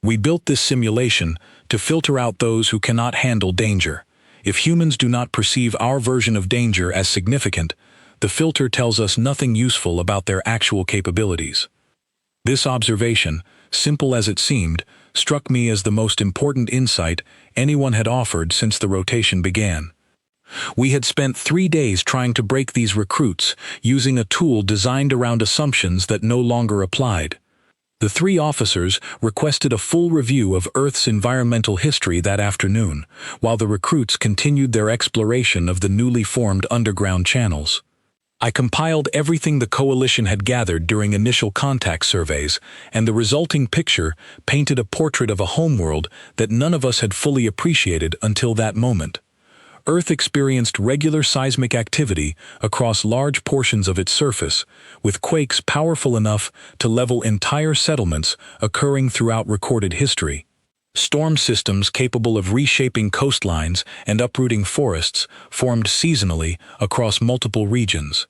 We built this simulation to filter out those who cannot handle danger. If humans do not perceive our version of danger as significant, the filter tells us nothing useful about their actual capabilities." This observation, simple as it seemed, struck me as the most important insight anyone had offered since the rotation began. We had spent 3 days trying to break these recruits using a tool designed around assumptions that no longer applied. The 3 officers requested a full review of Earth's environmental history that afternoon, while the recruits continued their exploration of the newly formed underground channels. I compiled everything the Coalition had gathered during initial contact surveys, and the resulting picture painted a portrait of a homeworld that none of us had fully appreciated until that moment. Earth experienced regular seismic activity across large portions of its surface, with quakes powerful enough to level entire settlements occurring throughout recorded history. Storm systems capable of reshaping coastlines and uprooting forests formed seasonally across multiple regions.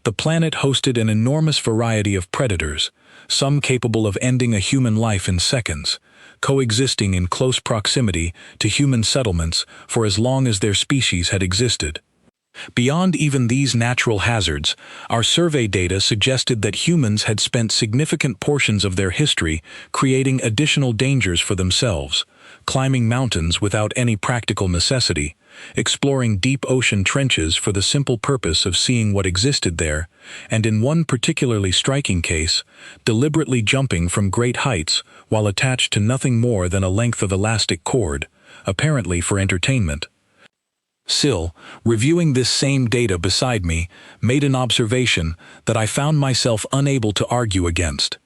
The planet hosted an enormous variety of predators, some capable of ending a human life in seconds, coexisting in close proximity to human settlements for as long as their species had existed. Beyond even these natural hazards, our survey data suggested that humans had spent significant portions of their history creating additional dangers for themselves, climbing mountains without any practical necessity, exploring deep ocean trenches for the simple purpose of seeing what existed there, and in one particularly striking case, deliberately jumping from great heights while attached to nothing more than a length of elastic cord, apparently for entertainment. Syl, reviewing this same data beside me, made an observation that I found myself unable to argue against.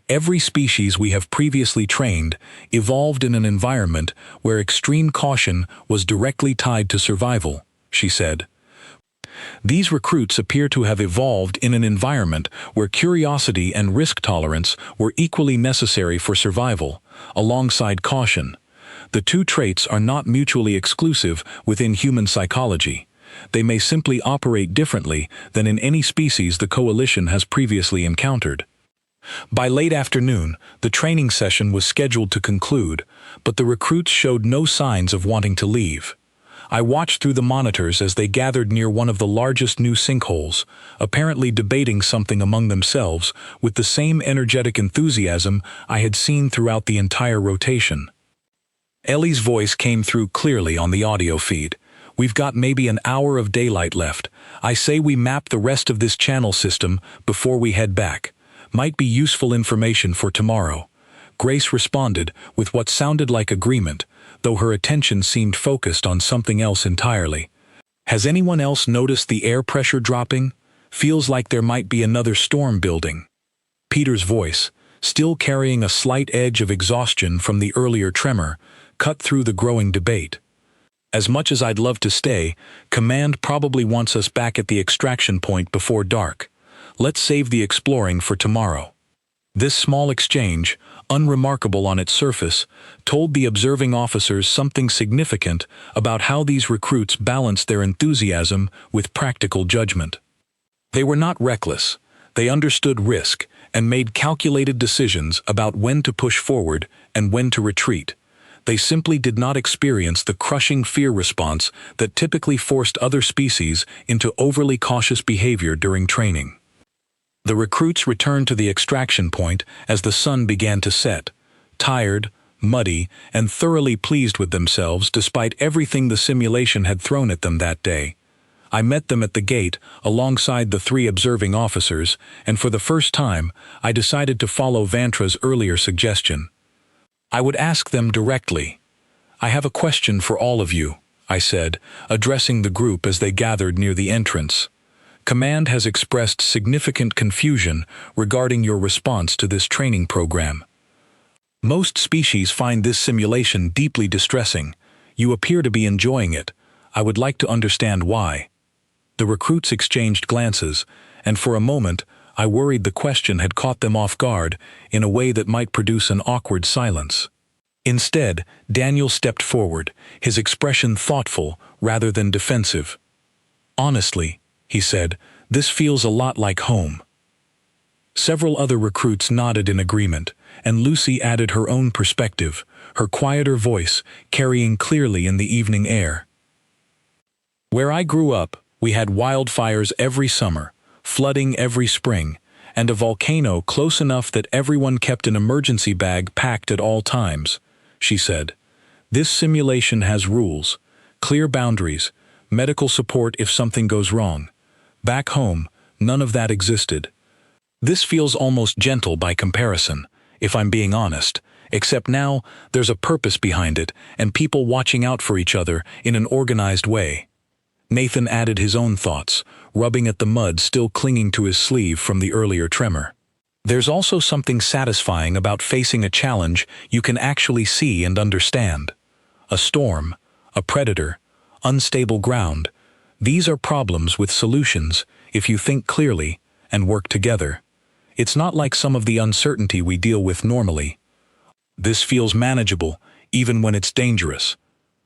Every species we have previously trained evolved in an environment where extreme caution was directly tied to survival, she said. These recruits appear to have evolved in an environment where curiosity and risk tolerance were equally necessary for survival, alongside caution. The two traits are not mutually exclusive within human psychology. They may simply operate differently than in any species the coalition has previously encountered. By late afternoon, the training session was scheduled to conclude, but the recruits showed no signs of wanting to leave. I watched through the monitors as they gathered near one of the largest new sinkholes, apparently debating something among themselves with the same energetic enthusiasm I had seen throughout the entire rotation. Ellie's voice came through clearly on the audio feed. "We've got maybe an hour of daylight left. I say we map the rest of this channel system before we head back. Might be useful information for tomorrow." Grace responded with what sounded like agreement, though her attention seemed focused on something else entirely. "Has anyone else noticed the air pressure dropping? Feels like there might be another storm building." Peter's voice, still carrying a slight edge of exhaustion from the earlier tremor, cut through the growing debate. "As much as I'd love to stay, Command probably wants us back at the extraction point before dark. Let's save the exploring for tomorrow." This small exchange, unremarkable on its surface, told the observing officers something significant about how these recruits balanced their enthusiasm with practical judgment. They were not reckless. They understood risk and made calculated decisions about when to push forward and when to retreat. They simply did not experience the crushing fear response that typically forced other species into overly cautious behavior during training. The recruits returned to the extraction point as the sun began to set, tired, muddy, and thoroughly pleased with themselves despite everything the simulation had thrown at them that day. I met them at the gate alongside the three observing officers, and for the first time, I decided to follow Vantra's earlier suggestion. I would ask them directly. "I have a question for all of you," I said, addressing the group as they gathered near the entrance. "Command has expressed significant confusion regarding your response to this training program. Most species find this simulation deeply distressing. You appear to be enjoying it. I would like to understand why." The recruits exchanged glances, and for a moment I worried the question had caught them off guard in a way that might produce an awkward silence. Instead, Daniel stepped forward, his expression thoughtful rather than defensive. "Honestly," he said, "this feels a lot like home." Several other recruits nodded in agreement, and Lucy added her own perspective, her quieter voice carrying clearly in the evening air. "Where I grew up, we had wildfires every summer, flooding every spring, and a volcano close enough that everyone kept an emergency bag packed at all times," she said. "This simulation has rules, clear boundaries, medical support if something goes wrong. Back home, none of that existed. This feels almost gentle by comparison, if I'm being honest, except now there's a purpose behind it and people watching out for each other in an organized way." Nathan added his own thoughts, rubbing at the mud still clinging to his sleeve from the earlier tremor. "There's also something satisfying about facing a challenge you can actually see and understand. A storm, a predator, unstable ground. These are problems with solutions if you think clearly and work together. It's not like some of the uncertainty we deal with normally. This feels manageable, even when it's dangerous."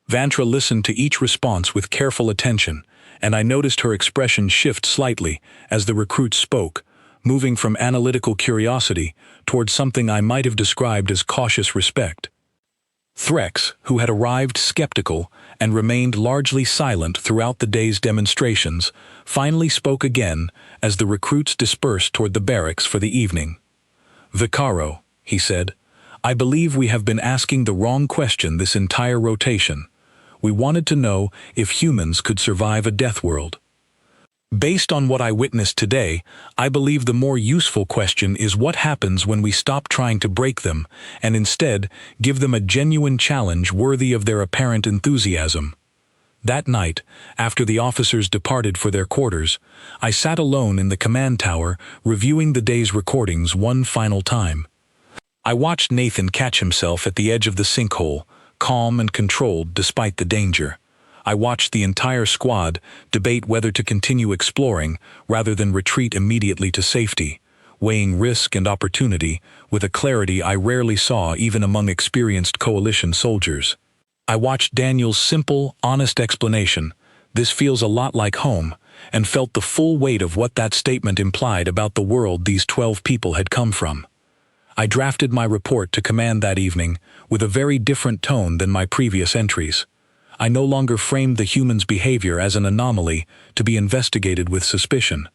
Vantra listened to each response with careful attention, and I noticed her expression shift slightly as the recruit spoke, moving from analytical curiosity toward something I might have described as cautious respect. Threx, who had arrived skeptical and remained largely silent throughout the day's demonstrations, finally spoke again as the recruits dispersed toward the barracks for the evening. "Vicaro," he said, "I believe we have been asking the wrong question this entire rotation. We wanted to know if humans could survive a death world. Based on what I witnessed today, I believe the more useful question is what happens when we stop trying to break them and instead give them a genuine challenge worthy of their apparent enthusiasm. That night, after the officers departed for their quarters, I sat alone in the command tower reviewing the day's recordings one final time. I watched Nathan catch himself at the edge of the sinkhole, calm and controlled despite the danger. I watched the entire squad debate whether to continue exploring rather than retreat immediately to safety, weighing risk and opportunity with a clarity I rarely saw even among experienced coalition soldiers. I watched Daniel's simple, honest explanation, "This feels a lot like home," and felt the full weight of what that statement implied about the world these 12 people had come from. I drafted my report to command that evening with a very different tone than my previous entries. I no longer framed the humans' behavior as an anomaly to be investigated with suspicion.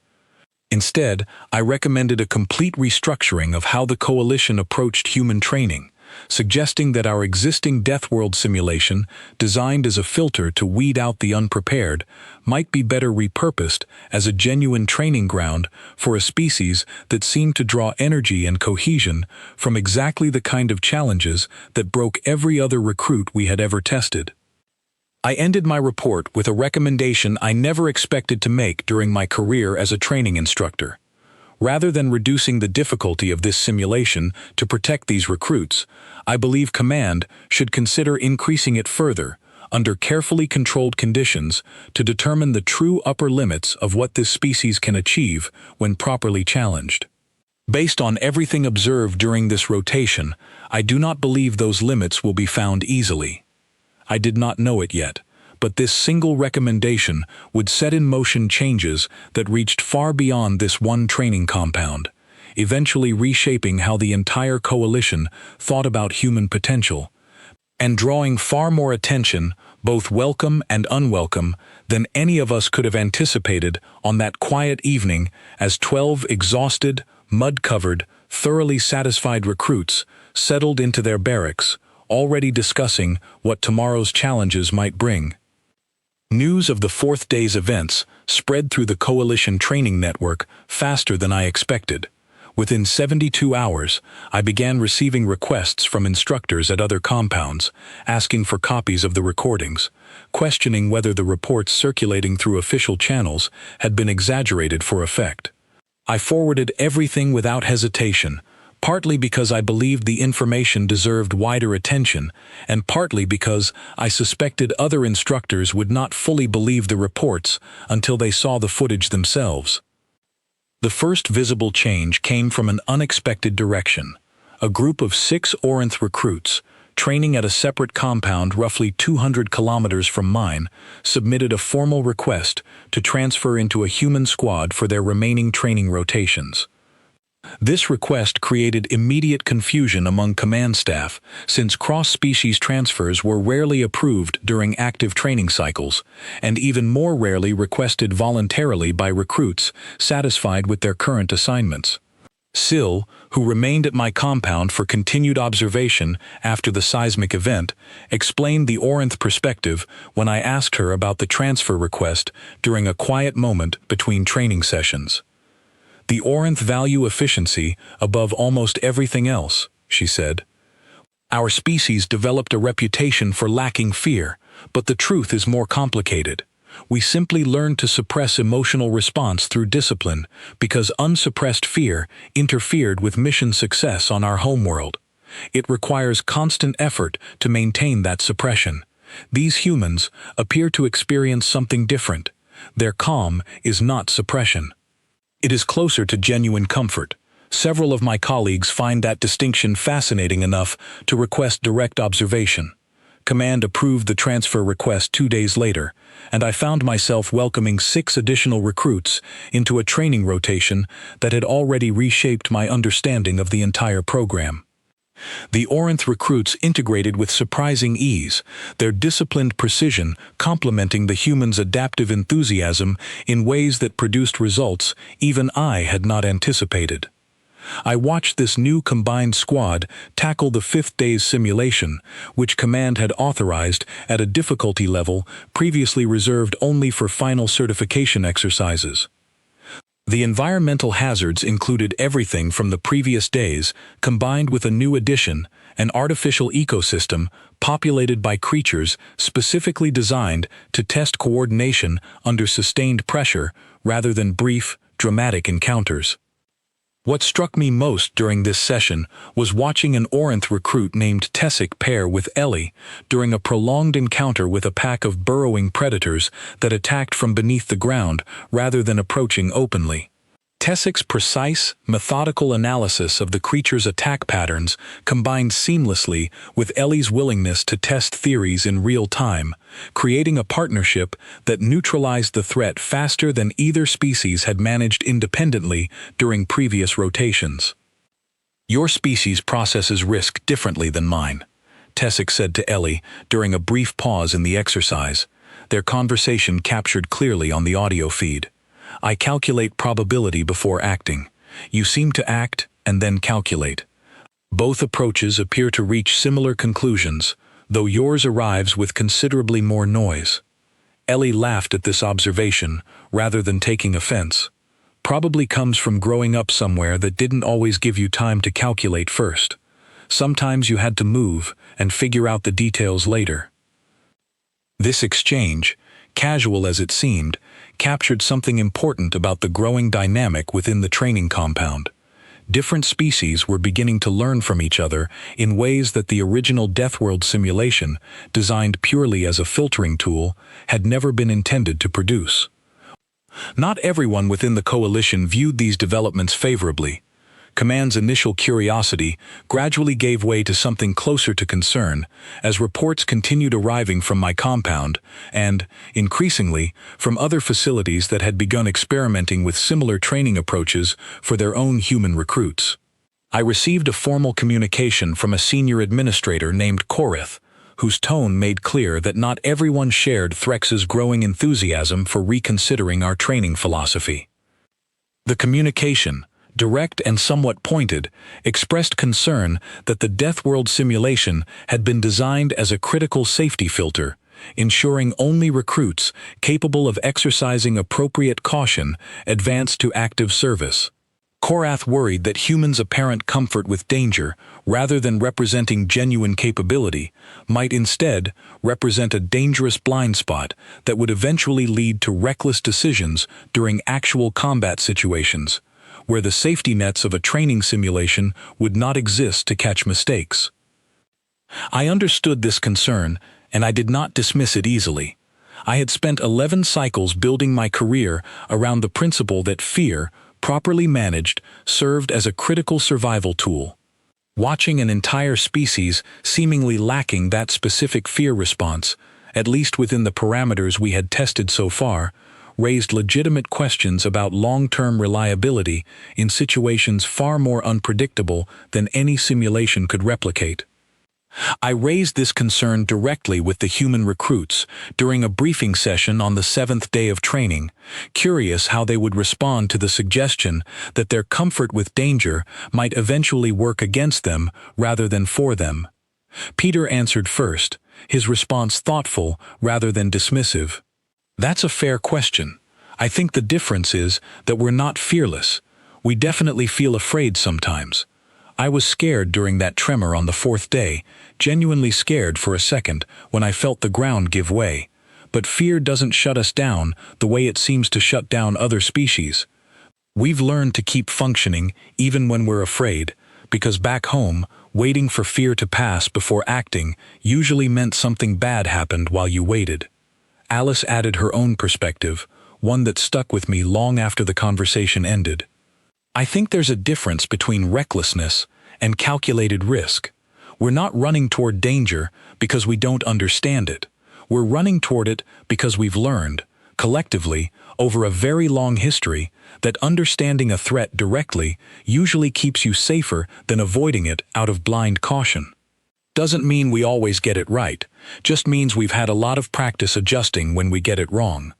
Instead, I recommended a complete restructuring of how the coalition approached human training, suggesting that our existing Deathworld simulation, designed as a filter to weed out the unprepared, might be better repurposed as a genuine training ground for a species that seemed to draw energy and cohesion from exactly the kind of challenges that broke every other recruit we had ever tested. I ended my report with a recommendation I never expected to make during my career as a training instructor. Rather than reducing the difficulty of this simulation to protect these recruits, I believe Command should consider increasing it further, under carefully controlled conditions, to determine the true upper limits of what this species can achieve when properly challenged. Based on everything observed during this rotation, I do not believe those limits will be found easily. I did not know it yet, but this single recommendation would set in motion changes that reached far beyond this one training compound, eventually reshaping how the entire coalition thought about human potential, and drawing far more attention, both welcome and unwelcome, than any of us could have anticipated on that quiet evening as 12 exhausted, mud-covered, thoroughly satisfied recruits settled into their barracks, already discussing what tomorrow's challenges might bring. News of the fourth day's events spread through the Coalition training network faster than I expected. Within 72 hours, I began receiving requests from instructors at other compounds, asking for copies of the recordings, questioning whether the reports circulating through official channels had been exaggerated for effect. I forwarded everything without hesitation, partly because I believed the information deserved wider attention, and partly because I suspected other instructors would not fully believe the reports until they saw the footage themselves. The first visible change came from an unexpected direction. A group of 6 Orinth recruits, training at a separate compound roughly 200 kilometers from mine, submitted a formal request to transfer into a human squad for their remaining training rotations. This request created immediate confusion among command staff, since cross-species transfers were rarely approved during active training cycles, and even more rarely requested voluntarily by recruits satisfied with their current assignments. Syl, who remained at my compound for continued observation after the seismic event, explained the Orinth perspective when I asked her about the transfer request during a quiet moment between training sessions. "The Orinth value efficiency above almost everything else," she said. "Our species developed a reputation for lacking fear, but the truth is more complicated. We simply learned to suppress emotional response through discipline because unsuppressed fear interfered with mission success on our homeworld. It requires constant effort to maintain that suppression. These humans appear to experience something different. Their calm is not suppression. It is closer to genuine comfort. Several of my colleagues find that distinction fascinating enough to request direct observation. Command approved the transfer request 2 days later, and I found myself welcoming 6 additional recruits into a training rotation that had already reshaped my understanding of the entire program. The Orinth recruits integrated with surprising ease, their disciplined precision complementing the humans' adaptive enthusiasm in ways that produced results even I had not anticipated. I watched this new combined squad tackle the fifth day's simulation, which Command had authorized at a difficulty level previously reserved only for final certification exercises. The environmental hazards included everything from the previous days, combined with a new addition, an artificial ecosystem populated by creatures specifically designed to test coordination under sustained pressure rather than brief, dramatic encounters. What struck me most during this session was watching an Orinth recruit named Tessic pair with Ellie during a prolonged encounter with a pack of burrowing predators that attacked from beneath the ground rather than approaching openly. Tessic's precise, methodical analysis of the creature's attack patterns combined seamlessly with Ellie's willingness to test theories in real time, creating a partnership that neutralized the threat faster than either species had managed independently during previous rotations. "Your species processes risk differently than mine," Tessic said to Ellie during a brief pause in the exercise, their conversation captured clearly on the audio feed. "I calculate probability before acting. You seem to act and then calculate. Both approaches appear to reach similar conclusions, though yours arrives with considerably more noise." Ellie laughed at this observation rather than taking offense. "Probably comes from growing up somewhere that didn't always give you time to calculate first. Sometimes you had to move and figure out the details later." This exchange, casual as it seemed, captured something important about the growing dynamic within the training compound. Different species were beginning to learn from each other in ways that the original Deathworld simulation, designed purely as a filtering tool, had never been intended to produce. Not everyone within the coalition viewed these developments favorably. Command's initial curiosity gradually gave way to something closer to concern as reports continued arriving from my compound and, increasingly, from other facilities that had begun experimenting with similar training approaches for their own human recruits. I received a formal communication from a senior administrator named Korith, whose tone made clear that not everyone shared Threx's growing enthusiasm for reconsidering our training philosophy. The communication, direct and somewhat pointed, expressed concern that the Deathworld simulation had been designed as a critical safety filter, ensuring only recruits capable of exercising appropriate caution advance to active service. Korath worried that humans' apparent comfort with danger, rather than representing genuine capability, might instead represent a dangerous blind spot that would eventually lead to reckless decisions during actual combat situations, where the safety nets of a training simulation would not exist to catch mistakes. I understood this concern, and I did not dismiss it easily. I had spent 11 cycles building my career around the principle that fear, properly managed, served as a critical survival tool. Watching an entire species seemingly lacking that specific fear response, at least within the parameters we had tested so far, raised legitimate questions about long-term reliability in situations far more unpredictable than any simulation could replicate. I raised this concern directly with the human recruits during a briefing session on the 7th day of training, curious how they would respond to the suggestion that their comfort with danger might eventually work against them rather than for them. Peter answered first, his response thoughtful rather than dismissive. "That's a fair question. I think the difference is that we're not fearless. We definitely feel afraid sometimes. I was scared during that tremor on the 4th day, genuinely scared for a second when I felt the ground give way. But fear doesn't shut us down the way it seems to shut down other species. We've learned to keep functioning even when we're afraid, because back home, waiting for fear to pass before acting usually meant something bad happened while you waited." Alice added her own perspective, one that stuck with me long after the conversation ended. "I think there's a difference between recklessness and calculated risk. We're not running toward danger because we don't understand it. We're running toward it because we've learned, collectively, over a very long history, that understanding a threat directly usually keeps you safer than avoiding it out of blind caution. Doesn't mean we always get it right, just means we've had a lot of practice adjusting when we get it wrong.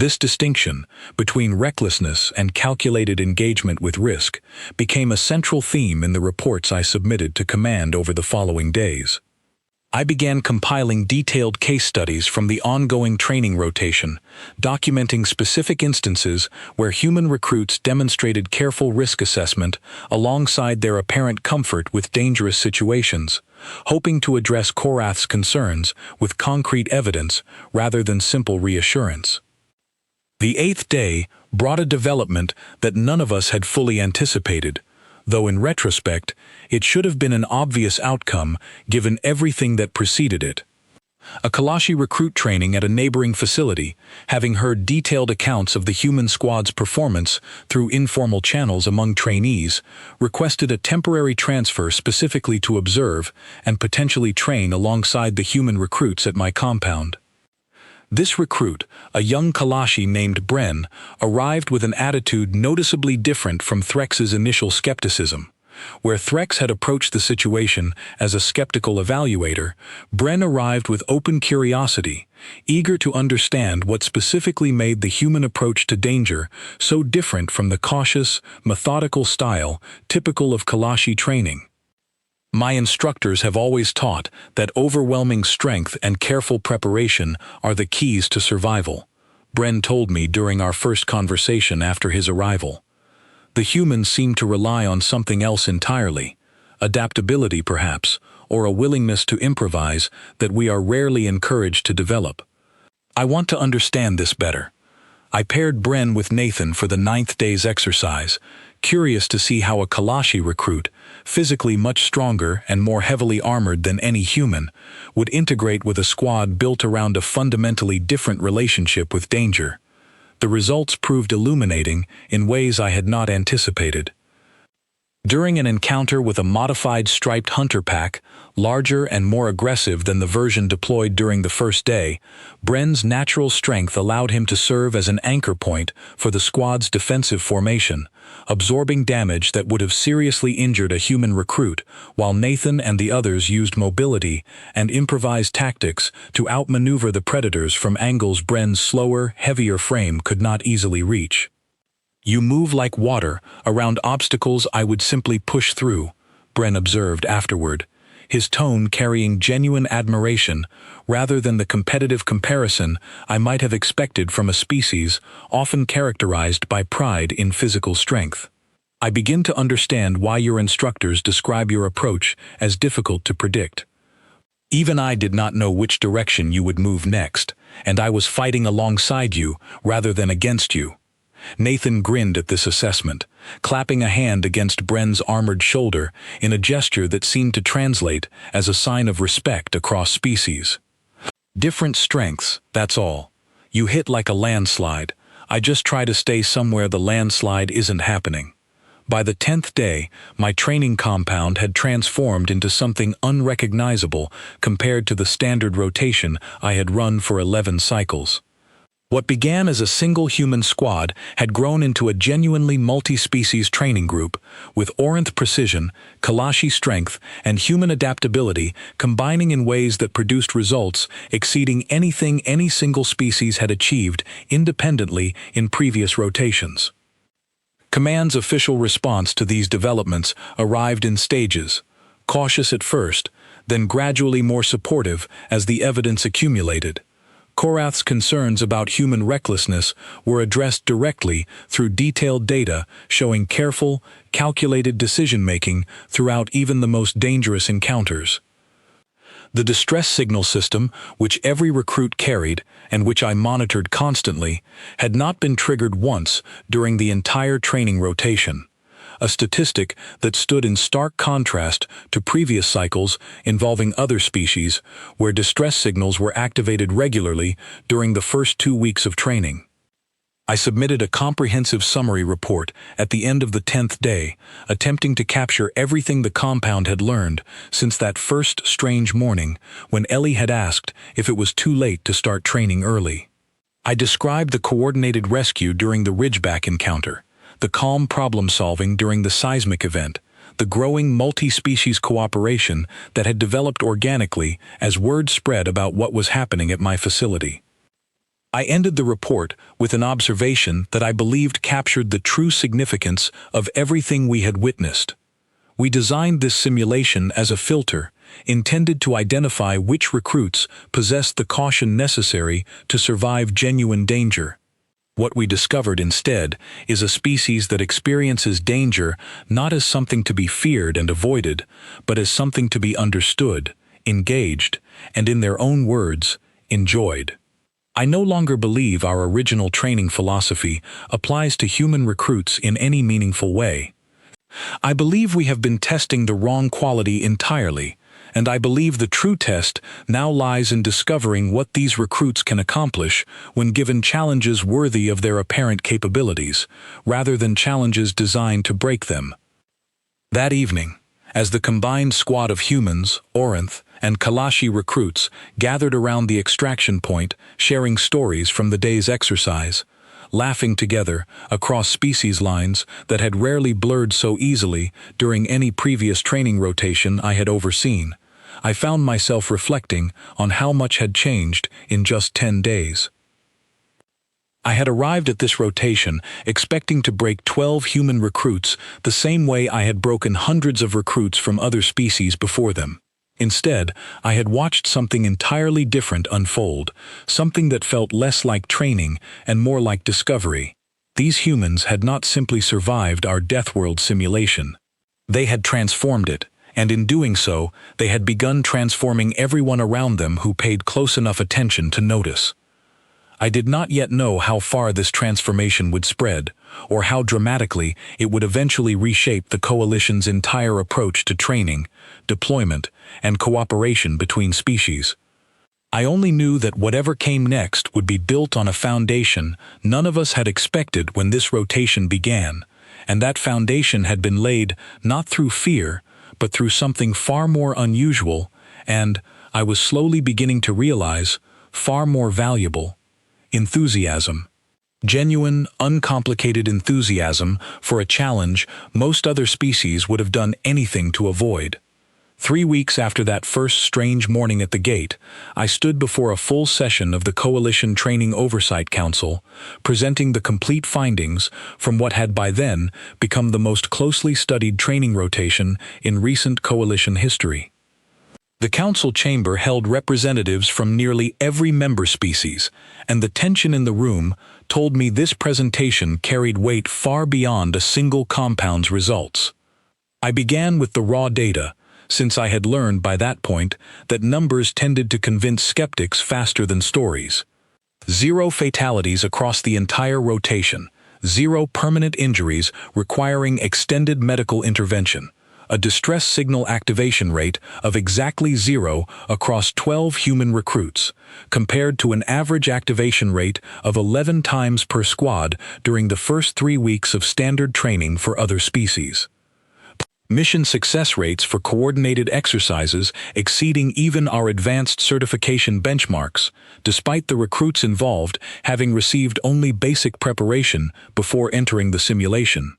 This distinction between recklessness and calculated engagement with risk became a central theme in the reports I submitted to command over the following days. I began compiling detailed case studies from the ongoing training rotation, documenting specific instances where human recruits demonstrated careful risk assessment alongside their apparent comfort with dangerous situations, hoping to address Korath's concerns with concrete evidence rather than simple reassurance. The 8th day brought a development that none of us had fully anticipated, though in retrospect, it should have been an obvious outcome given everything that preceded it. A Kalashi recruit training at a neighboring facility, having heard detailed accounts of the human squad's performance through informal channels among trainees, requested a temporary transfer specifically to observe and potentially train alongside the human recruits at my compound. This recruit, a young Kalashi named Bren, arrived with an attitude noticeably different from Threx's initial skepticism. Where Threx had approached the situation as a skeptical evaluator, Bren arrived with open curiosity, eager to understand what specifically made the human approach to danger so different from the cautious, methodical style typical of Kalashi training. My instructors have always taught that overwhelming strength and careful preparation are the keys to survival, Bren told me during our first conversation after his arrival. The humans seem to rely on something else entirely, adaptability perhaps, or a willingness to improvise that we are rarely encouraged to develop. I want to understand this better. I paired Bren with Nathan for the 9th day's exercise, curious to see how a Kalashi recruit, physically much stronger and more heavily armored than any human, would integrate with a squad built around a fundamentally different relationship with danger. The results proved illuminating in ways I had not anticipated. During an encounter with a modified striped hunter pack, larger and more aggressive than the version deployed during the first day, Bren's natural strength allowed him to serve as an anchor point for the squad's defensive formation, absorbing damage that would have seriously injured a human recruit, while Nathan and the others used mobility and improvised tactics to outmaneuver the predators from angles Bren's slower, heavier frame could not easily reach. "You move like water around obstacles I would simply push through," Bren observed afterward, his tone carrying genuine admiration rather than the competitive comparison I might have expected from a species often characterized by pride in physical strength. "I begin to understand why your instructors describe your approach as difficult to predict. Even I did not know which direction you would move next, and I was fighting alongside you rather than against you." Nathan grinned at this assessment, clapping a hand against Bren's armored shoulder in a gesture that seemed to translate as a sign of respect across species. "Different strengths, that's all. You hit like a landslide. I just try to stay somewhere the landslide isn't happening." By the 10th day, my training compound had transformed into something unrecognizable compared to the standard rotation I had run for 11 cycles. What began as a single human squad had grown into a genuinely multi-species training group, with Orinth precision, Kalashi strength, and human adaptability combining in ways that produced results exceeding anything any single species had achieved independently in previous rotations. Command's official response to these developments arrived in stages, cautious at first, then gradually more supportive as the evidence accumulated. Korath's concerns about human recklessness were addressed directly through detailed data showing careful, calculated decision-making throughout even the most dangerous encounters. The distress signal system, which every recruit carried and which I monitored constantly, had not been triggered once during the entire training rotation, a statistic that stood in stark contrast to previous cycles involving other species where distress signals were activated regularly during the first 2 weeks of training. I submitted a comprehensive summary report at the end of the 10th day, attempting to capture everything the compound had learned since that first strange morning when Ellie had asked if it was too late to start training early. I described the coordinated rescue during the Ridgeback encounter, the calm problem-solving during the seismic event, the growing multi-species cooperation that had developed organically as word spread about what was happening at my facility. I ended the report with an observation that I believed captured the true significance of everything we had witnessed. We designed this simulation as a filter, intended to identify which recruits possessed the caution necessary to survive genuine danger. What we discovered instead is a species that experiences danger not as something to be feared and avoided, but as something to be understood, engaged, and in their own words, enjoyed. I no longer believe our original training philosophy applies to human recruits in any meaningful way. I believe we have been testing the wrong quality entirely, and I believe the true test now lies in discovering what these recruits can accomplish when given challenges worthy of their apparent capabilities, rather than challenges designed to break them. That evening, as the combined squad of humans, Orinth, and Kalashi recruits gathered around the extraction point, sharing stories from the day's exercise, laughing together across species lines that had rarely blurred so easily during any previous training rotation I had overseen, I found myself reflecting on how much had changed in just 10 days. I had arrived at this rotation expecting to break 12 human recruits the same way I had broken hundreds of recruits from other species before them. Instead, I had watched something entirely different unfold, something that felt less like training and more like discovery. These humans had not simply survived our Deathworld simulation. They had transformed it, and in doing so, they had begun transforming everyone around them who paid close enough attention to notice. I did not yet know how far this transformation would spread, or how dramatically it would eventually reshape the Coalition's entire approach to training, deployment, and cooperation between species. I only knew that whatever came next would be built on a foundation none of us had expected when this rotation began, and that foundation had been laid not through fear, but through something far more unusual and, I was slowly beginning to realize, far more valuable: enthusiasm. Genuine, uncomplicated enthusiasm for a challenge most other species would have done anything to avoid. 3 weeks after that first strange morning at the gate, I stood before a full session of the Coalition Training Oversight Council, presenting the complete findings from what had by then become the most closely studied training rotation in recent Coalition history. The council chamber held representatives from nearly every member species, and the tension in the room told me this presentation carried weight far beyond a single compound's results. I began with the raw data, since I had learned by that point that numbers tended to convince skeptics faster than stories. 0 fatalities across the entire rotation, 0 permanent injuries requiring extended medical intervention, a distress signal activation rate of exactly 0 across 12 human recruits, compared to an average activation rate of 11 times per squad during the first 3 weeks of standard training for other species. Mission success rates for coordinated exercises exceeding even our advanced certification benchmarks, despite the recruits involved having received only basic preparation before entering the simulation.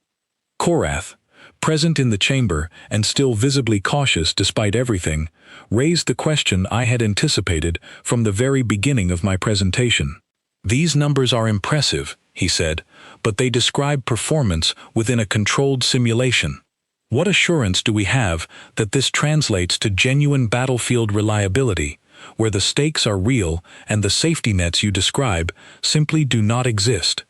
Korath, present in the chamber and still visibly cautious despite everything, raised the question I had anticipated from the very beginning of my presentation. "These numbers are impressive," he said, "but they describe performance within a controlled simulation. What assurance do we have that this translates to genuine battlefield reliability, where the stakes are real and the safety nets you describe simply do not exist?"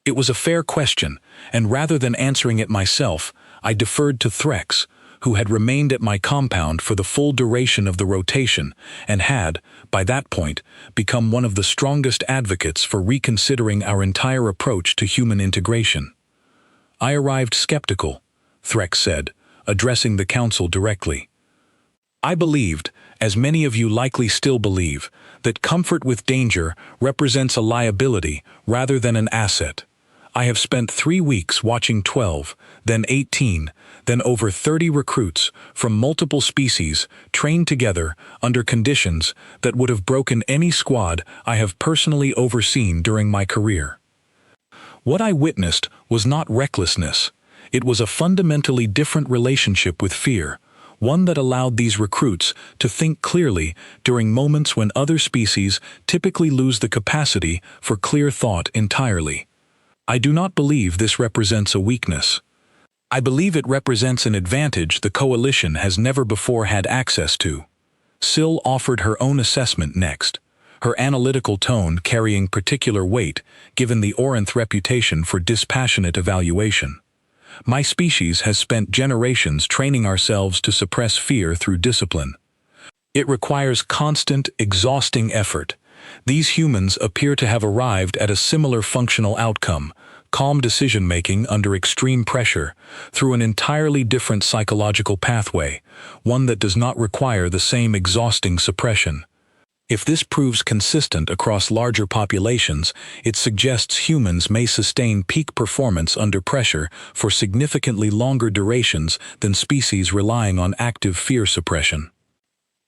It was a fair question, and rather than answering it myself, I deferred to Threx, who had remained at my compound for the full duration of the rotation and had, by that point, become one of the strongest advocates for reconsidering our entire approach to human integration. "I arrived skeptical," Threx said, addressing the council directly. "I believed, as many of you likely still believe, that comfort with danger represents a liability rather than an asset. I have spent 3 weeks watching 12, then 18, then over 30 recruits from multiple species trained together under conditions that would have broken any squad I have personally overseen during my career. What I witnessed was not recklessness. It was a fundamentally different relationship with fear, one that allowed these recruits to think clearly during moments when other species typically lose the capacity for clear thought entirely. I do not believe this represents a weakness. I believe it represents an advantage the Coalition has never before had access to. Syl offered her own assessment next, her analytical tone carrying particular weight given the Orinth reputation for dispassionate evaluation. My species has spent generations training ourselves to suppress fear through discipline. It requires constant, exhausting effort. These humans appear to have arrived at a similar functional outcome, calm decision-making under extreme pressure, through an entirely different psychological pathway, one that does not require the same exhausting suppression. If this proves consistent across larger populations, it suggests humans may sustain peak performance under pressure for significantly longer durations than species relying on active fear suppression.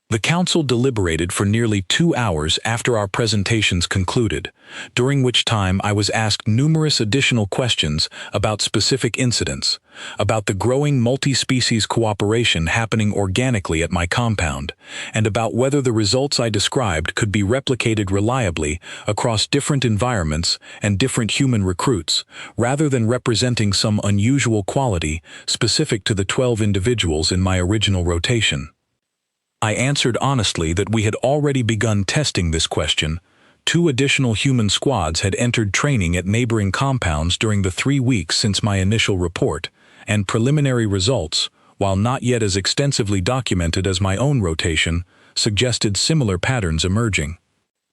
The Council deliberated for nearly 2 hours after our presentations concluded, during which time I was asked numerous additional questions about specific incidents, about the growing multi-species cooperation happening organically at my compound, and about whether the results I described could be replicated reliably across different environments and different human recruits, rather than representing some unusual quality specific to the 12 individuals in my original rotation. I answered honestly that we had already begun testing this question. 2 additional human squads had entered training at neighboring compounds during the 3 weeks since my initial report, and preliminary results, while not yet as extensively documented as my own rotation, suggested similar patterns emerging.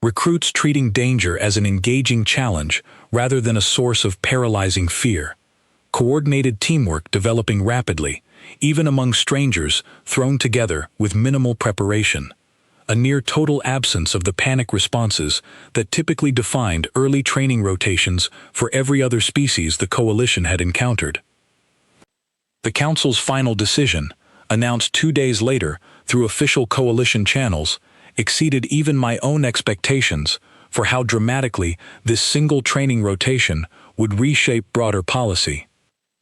Recruits treating danger as an engaging challenge rather than a source of paralyzing fear. Coordinated teamwork developing rapidly, even among strangers thrown together with minimal preparation. A near total absence of the panic responses that typically defined early training rotations for every other species the Coalition had encountered. The Council's final decision, announced 2 days later through official Coalition channels, exceeded even my own expectations for how dramatically this single training rotation would reshape broader policy.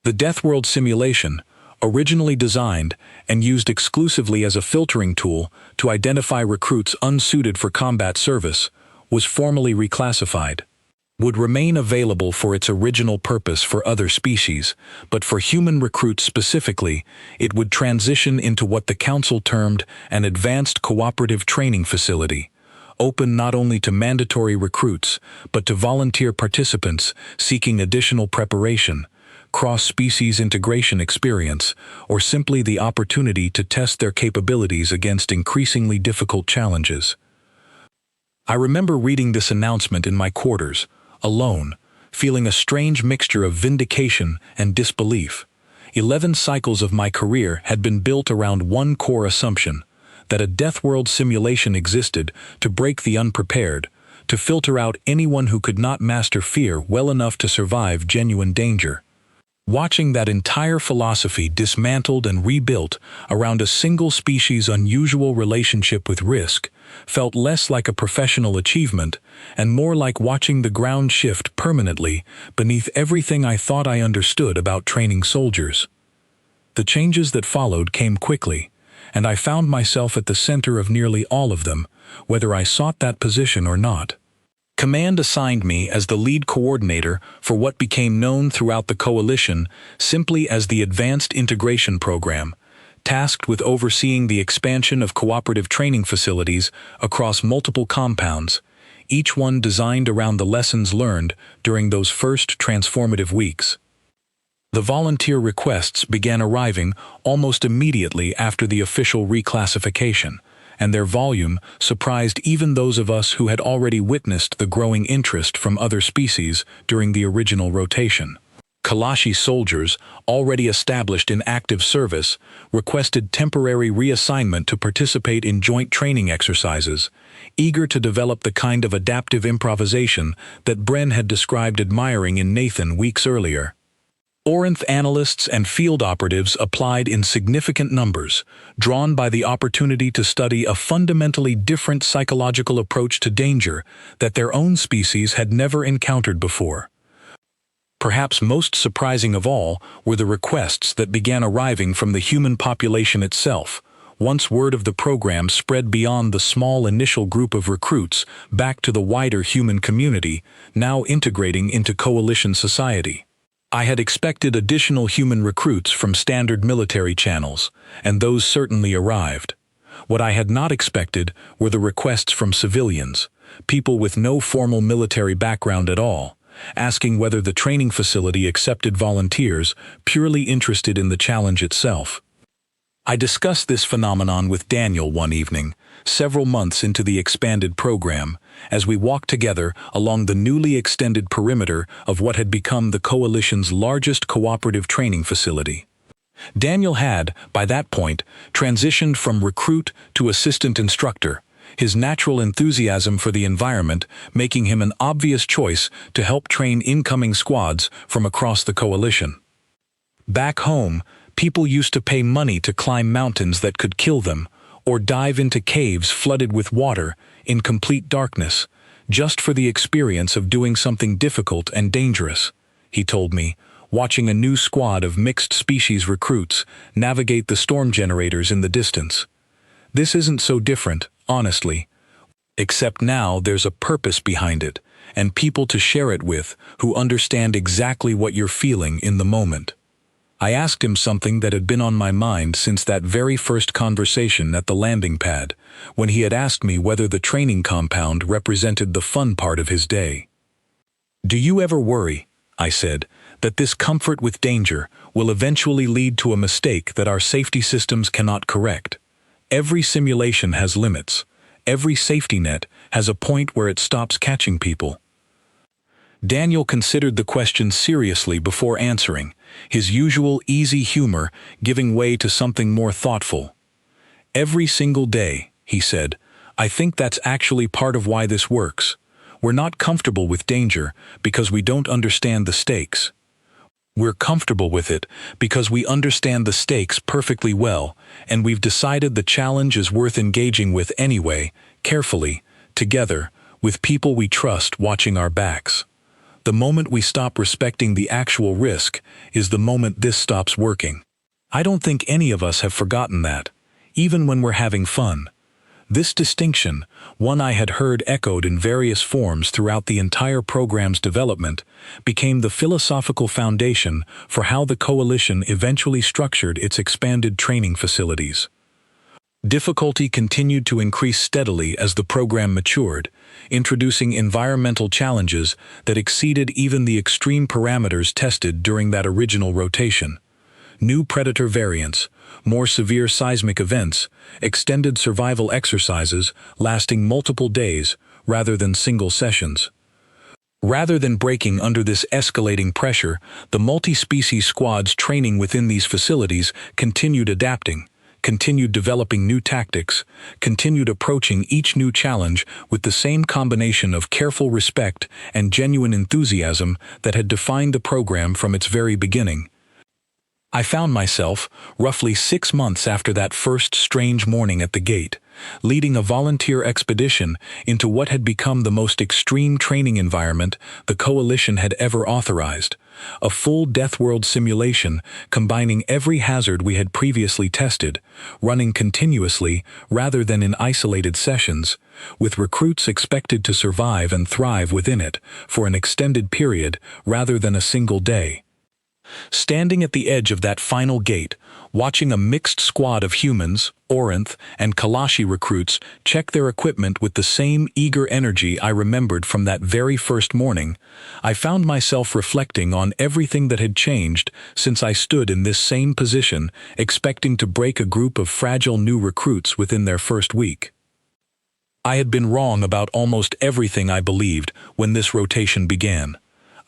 The Deathworld simulation, originally designed and used exclusively as a filtering tool to identify recruits unsuited for combat service, was formally reclassified. Would remain available for its original purpose for other species, but for human recruits specifically, it would transition into what the Council termed an advanced cooperative training facility, open not only to mandatory recruits, but to volunteer participants seeking additional preparation, cross-species integration experience, or simply the opportunity to test their capabilities against increasingly difficult challenges. I remember reading this announcement in my quarters, alone, feeling a strange mixture of vindication and disbelief. 11 cycles of my career had been built around one core assumption, that a Deathworld simulation existed to break the unprepared, to filter out anyone who could not master fear well enough to survive genuine danger. Watching that entire philosophy dismantled and rebuilt around a single species' unusual relationship with risk felt less like a professional achievement and more like watching the ground shift permanently beneath everything I thought I understood about training soldiers. The changes that followed came quickly, and I found myself at the center of nearly all of them, whether I sought that position or not. Command assigned me as the lead coordinator for what became known throughout the Coalition simply as the Advanced Integration Program, tasked with overseeing the expansion of cooperative training facilities across multiple compounds, each one designed around the lessons learned during those first transformative weeks. The volunteer requests began arriving almost immediately after the official reclassification, and their volume surprised even those of us who had already witnessed the growing interest from other species during the original rotation. Kalashi soldiers, already established in active service, requested temporary reassignment to participate in joint training exercises, eager to develop the kind of adaptive improvisation that Bren had described admiring in Nathan weeks earlier. Orinth analysts and field operatives applied in significant numbers, drawn by the opportunity to study a fundamentally different psychological approach to danger that their own species had never encountered before. Perhaps most surprising of all were the requests that began arriving from the human population itself. Once word of the program spread beyond the small initial group of recruits back to the wider human community, now integrating into coalition society. I had expected additional human recruits from standard military channels, and those certainly arrived. What I had not expected were the requests from civilians, people with no formal military background at all, asking whether the training facility accepted volunteers purely interested in the challenge itself. I discussed this phenomenon with Daniel one evening, several months into the expanded program, as we walked together along the newly extended perimeter of what had become the Coalition's largest cooperative training facility. Daniel had, by that point, transitioned from recruit to assistant instructor, his natural enthusiasm for the environment making him an obvious choice to help train incoming squads from across the Coalition. Back home, people used to pay money to climb mountains that could kill them, or dive into caves flooded with water in complete darkness, just for the experience of doing something difficult and dangerous, he told me, watching a new squad of mixed-species recruits navigate the storm generators in the distance. This isn't so different, honestly. Except now there's a purpose behind it, and people to share it with who understand exactly what you're feeling in the moment. I asked him something that had been on my mind since that very first conversation at the landing pad, when he had asked me whether the training compound represented the fun part of his day. "Do you ever worry," I said, "that this comfort with danger will eventually lead to a mistake that our safety systems cannot correct? Every simulation has limits. Every safety net has a point where it stops catching people." Daniel considered the question seriously before answering, his usual easy humor giving way to something more thoughtful. "Every single day," he said, "I think that's actually part of why this works. We're not comfortable with danger because we don't understand the stakes. We're comfortable with it because we understand the stakes perfectly well, and we've decided the challenge is worth engaging with anyway, carefully, together, with people we trust watching our backs. The moment we stop respecting the actual risk is the moment this stops working. I don't think any of us have forgotten that, even when we're having fun." This distinction, one I had heard echoed in various forms throughout the entire program's development, became the philosophical foundation for how the Coalition eventually structured its expanded training facilities. Difficulty continued to increase steadily as the program matured, introducing environmental challenges that exceeded even the extreme parameters tested during that original rotation. New predator variants, more severe seismic events, extended survival exercises lasting multiple days rather than single sessions. Rather than breaking under this escalating pressure, the multi-species squads training within these facilities continued adapting, continued developing new tactics, continued approaching each new challenge with the same combination of careful respect and genuine enthusiasm that had defined the program from its very beginning. I found myself, roughly 6 months after that first strange morning at the gate, leading a volunteer expedition into what had become the most extreme training environment the Coalition had ever authorized, a full Deathworld simulation combining every hazard we had previously tested, running continuously rather than in isolated sessions, with recruits expected to survive and thrive within it for an extended period rather than a single day. Standing at the edge of that final gate, watching a mixed squad of humans, Orinth, and Kalashi recruits check their equipment with the same eager energy I remembered from that very first morning, I found myself reflecting on everything that had changed since I stood in this same position, expecting to break a group of fragile new recruits within their first week. I had been wrong about almost everything I believed when this rotation began.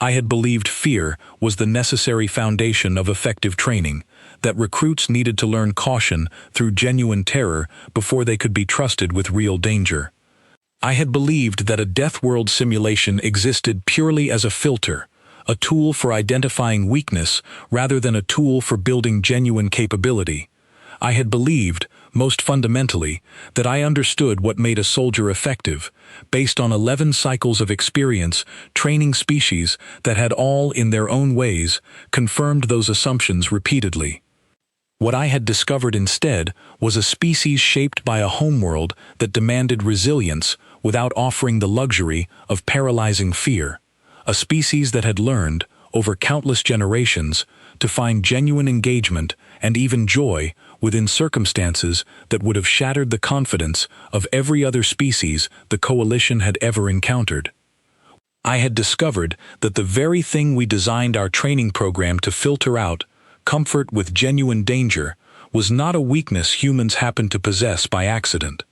I had believed fear was the necessary foundation of effective training, that recruits needed to learn caution through genuine terror before they could be trusted with real danger. I had believed that a Deathworld simulation existed purely as a filter, a tool for identifying weakness rather than a tool for building genuine capability. I had believed, most fundamentally, that I understood what made a soldier effective, based on 11 cycles of experience, training species that had all, in their own ways, confirmed those assumptions repeatedly. What I had discovered instead was a species shaped by a homeworld that demanded resilience without offering the luxury of paralyzing fear, a species that had learned, over countless generations, to find genuine engagement and even joy within circumstances that would have shattered the confidence of every other species the Coalition had ever encountered. I had discovered that the very thing we designed our training program to filter out, comfort with genuine danger, was not a weakness humans happened to possess by accident.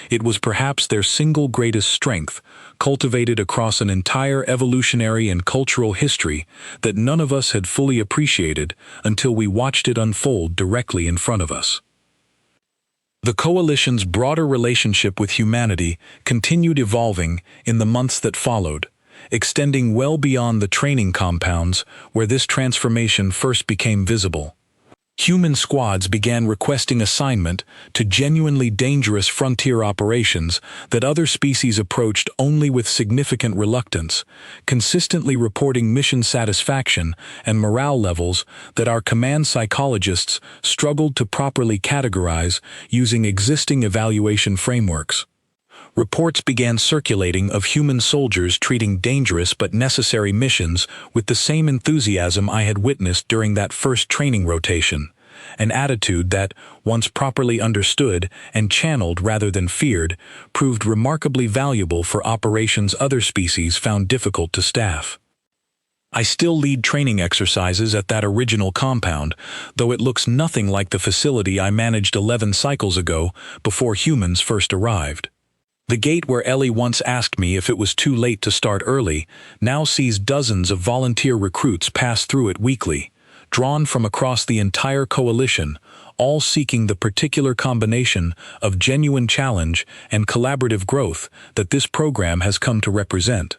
It was perhaps their single greatest strength, cultivated across an entire evolutionary and cultural history that none of us had fully appreciated until we watched it unfold directly in front of us. The Coalition's broader relationship with humanity continued evolving in the months that followed, extending well beyond the training compounds where this transformation first became visible. Human squads began requesting assignment to genuinely dangerous frontier operations that other species approached only with significant reluctance, consistently reporting mission satisfaction and morale levels that our command psychologists struggled to properly categorize using existing evaluation frameworks. Reports began circulating of human soldiers treating dangerous but necessary missions with the same enthusiasm I had witnessed during that first training rotation, an attitude that, once properly understood and channeled rather than feared, proved remarkably valuable for operations other species found difficult to staff. I still lead training exercises at that original compound, though it looks nothing like the facility I managed 11 cycles ago before humans first arrived. The gate where Ellie once asked me if it was too late to start early now sees dozens of volunteer recruits pass through it weekly, drawn from across the entire Coalition, all seeking the particular combination of genuine challenge and collaborative growth that this program has come to represent.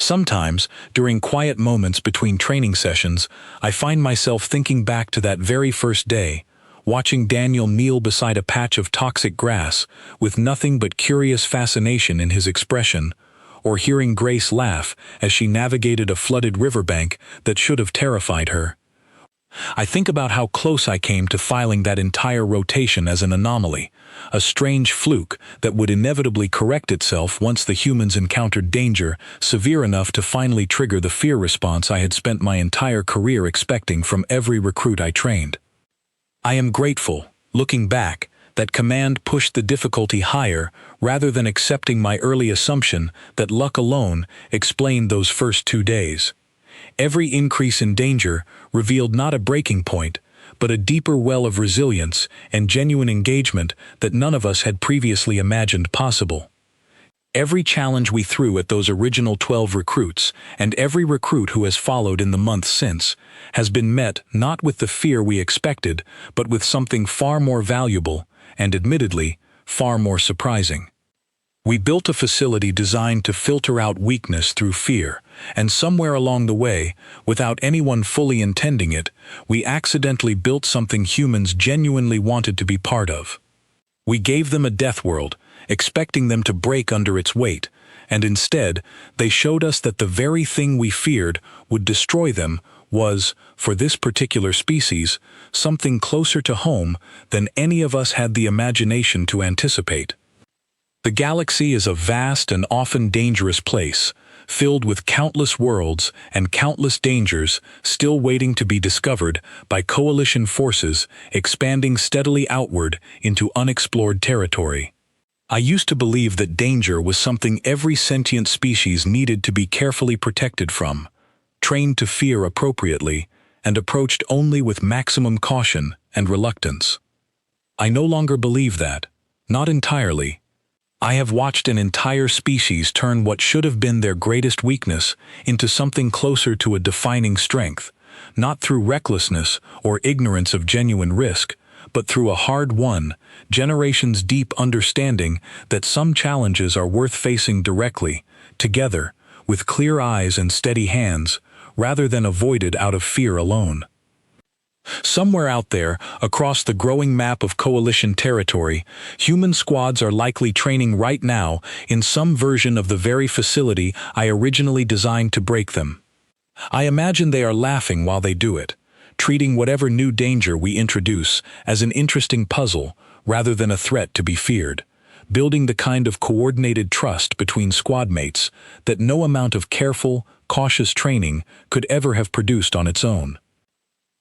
Sometimes, during quiet moments between training sessions, I find myself thinking back to that very first day, watching Daniel kneel beside a patch of toxic grass with nothing but curious fascination in his expression, or hearing Grace laugh as she navigated a flooded riverbank that should have terrified her. I think about how close I came to filing that entire rotation as an anomaly, a strange fluke that would inevitably correct itself once the humans encountered danger severe enough to finally trigger the fear response I had spent my entire career expecting from every recruit I trained. I am grateful, looking back, that command pushed the difficulty higher rather than accepting my early assumption that luck alone explained those first 2 days. Every increase in danger revealed not a breaking point, but a deeper well of resilience and genuine engagement that none of us had previously imagined possible. Every challenge we threw at those original 12 recruits, and every recruit who has followed in the months since, has been met not with the fear we expected, but with something far more valuable, and admittedly, far more surprising. We built a facility designed to filter out weakness through fear, and somewhere along the way, without anyone fully intending it, we accidentally built something humans genuinely wanted to be part of. We gave them a Deathworld, expecting them to break under its weight, and instead, they showed us that the very thing we feared would destroy them was, for this particular species, something closer to home than any of us had the imagination to anticipate. The galaxy is a vast and often dangerous place, filled with countless worlds and countless dangers still waiting to be discovered by Coalition forces expanding steadily outward into unexplored territory. I used to believe that danger was something every sentient species needed to be carefully protected from, trained to fear appropriately, and approached only with maximum caution and reluctance. I no longer believe that, not entirely. I have watched an entire species turn what should have been their greatest weakness into something closer to a defining strength, not through recklessness or ignorance of genuine risk, but through a hard-won, generations-deep understanding that some challenges are worth facing directly, together, with clear eyes and steady hands, rather than avoided out of fear alone. Somewhere out there, across the growing map of coalition territory, human squads are likely training right now in some version of the very facility I originally designed to break them. I imagine they are laughing while they do it, treating whatever new danger we introduce as an interesting puzzle rather than a threat to be feared, building the kind of coordinated trust between squad mates that no amount of careful, cautious training could ever have produced on its own.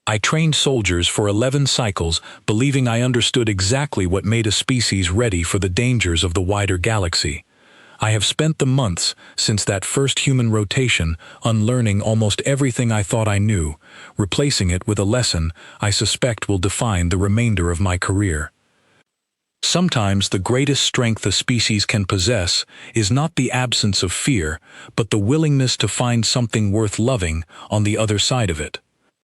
I trained soldiers for 11 cycles, believing I understood exactly what made a species ready for the dangers of the wider galaxy. I have spent the months since that first human rotation unlearning almost everything I thought I knew, replacing it with a lesson I suspect will define the remainder of my career. Sometimes the greatest strength a species can possess is not the absence of fear, but the willingness to find something worth loving on the other side of it.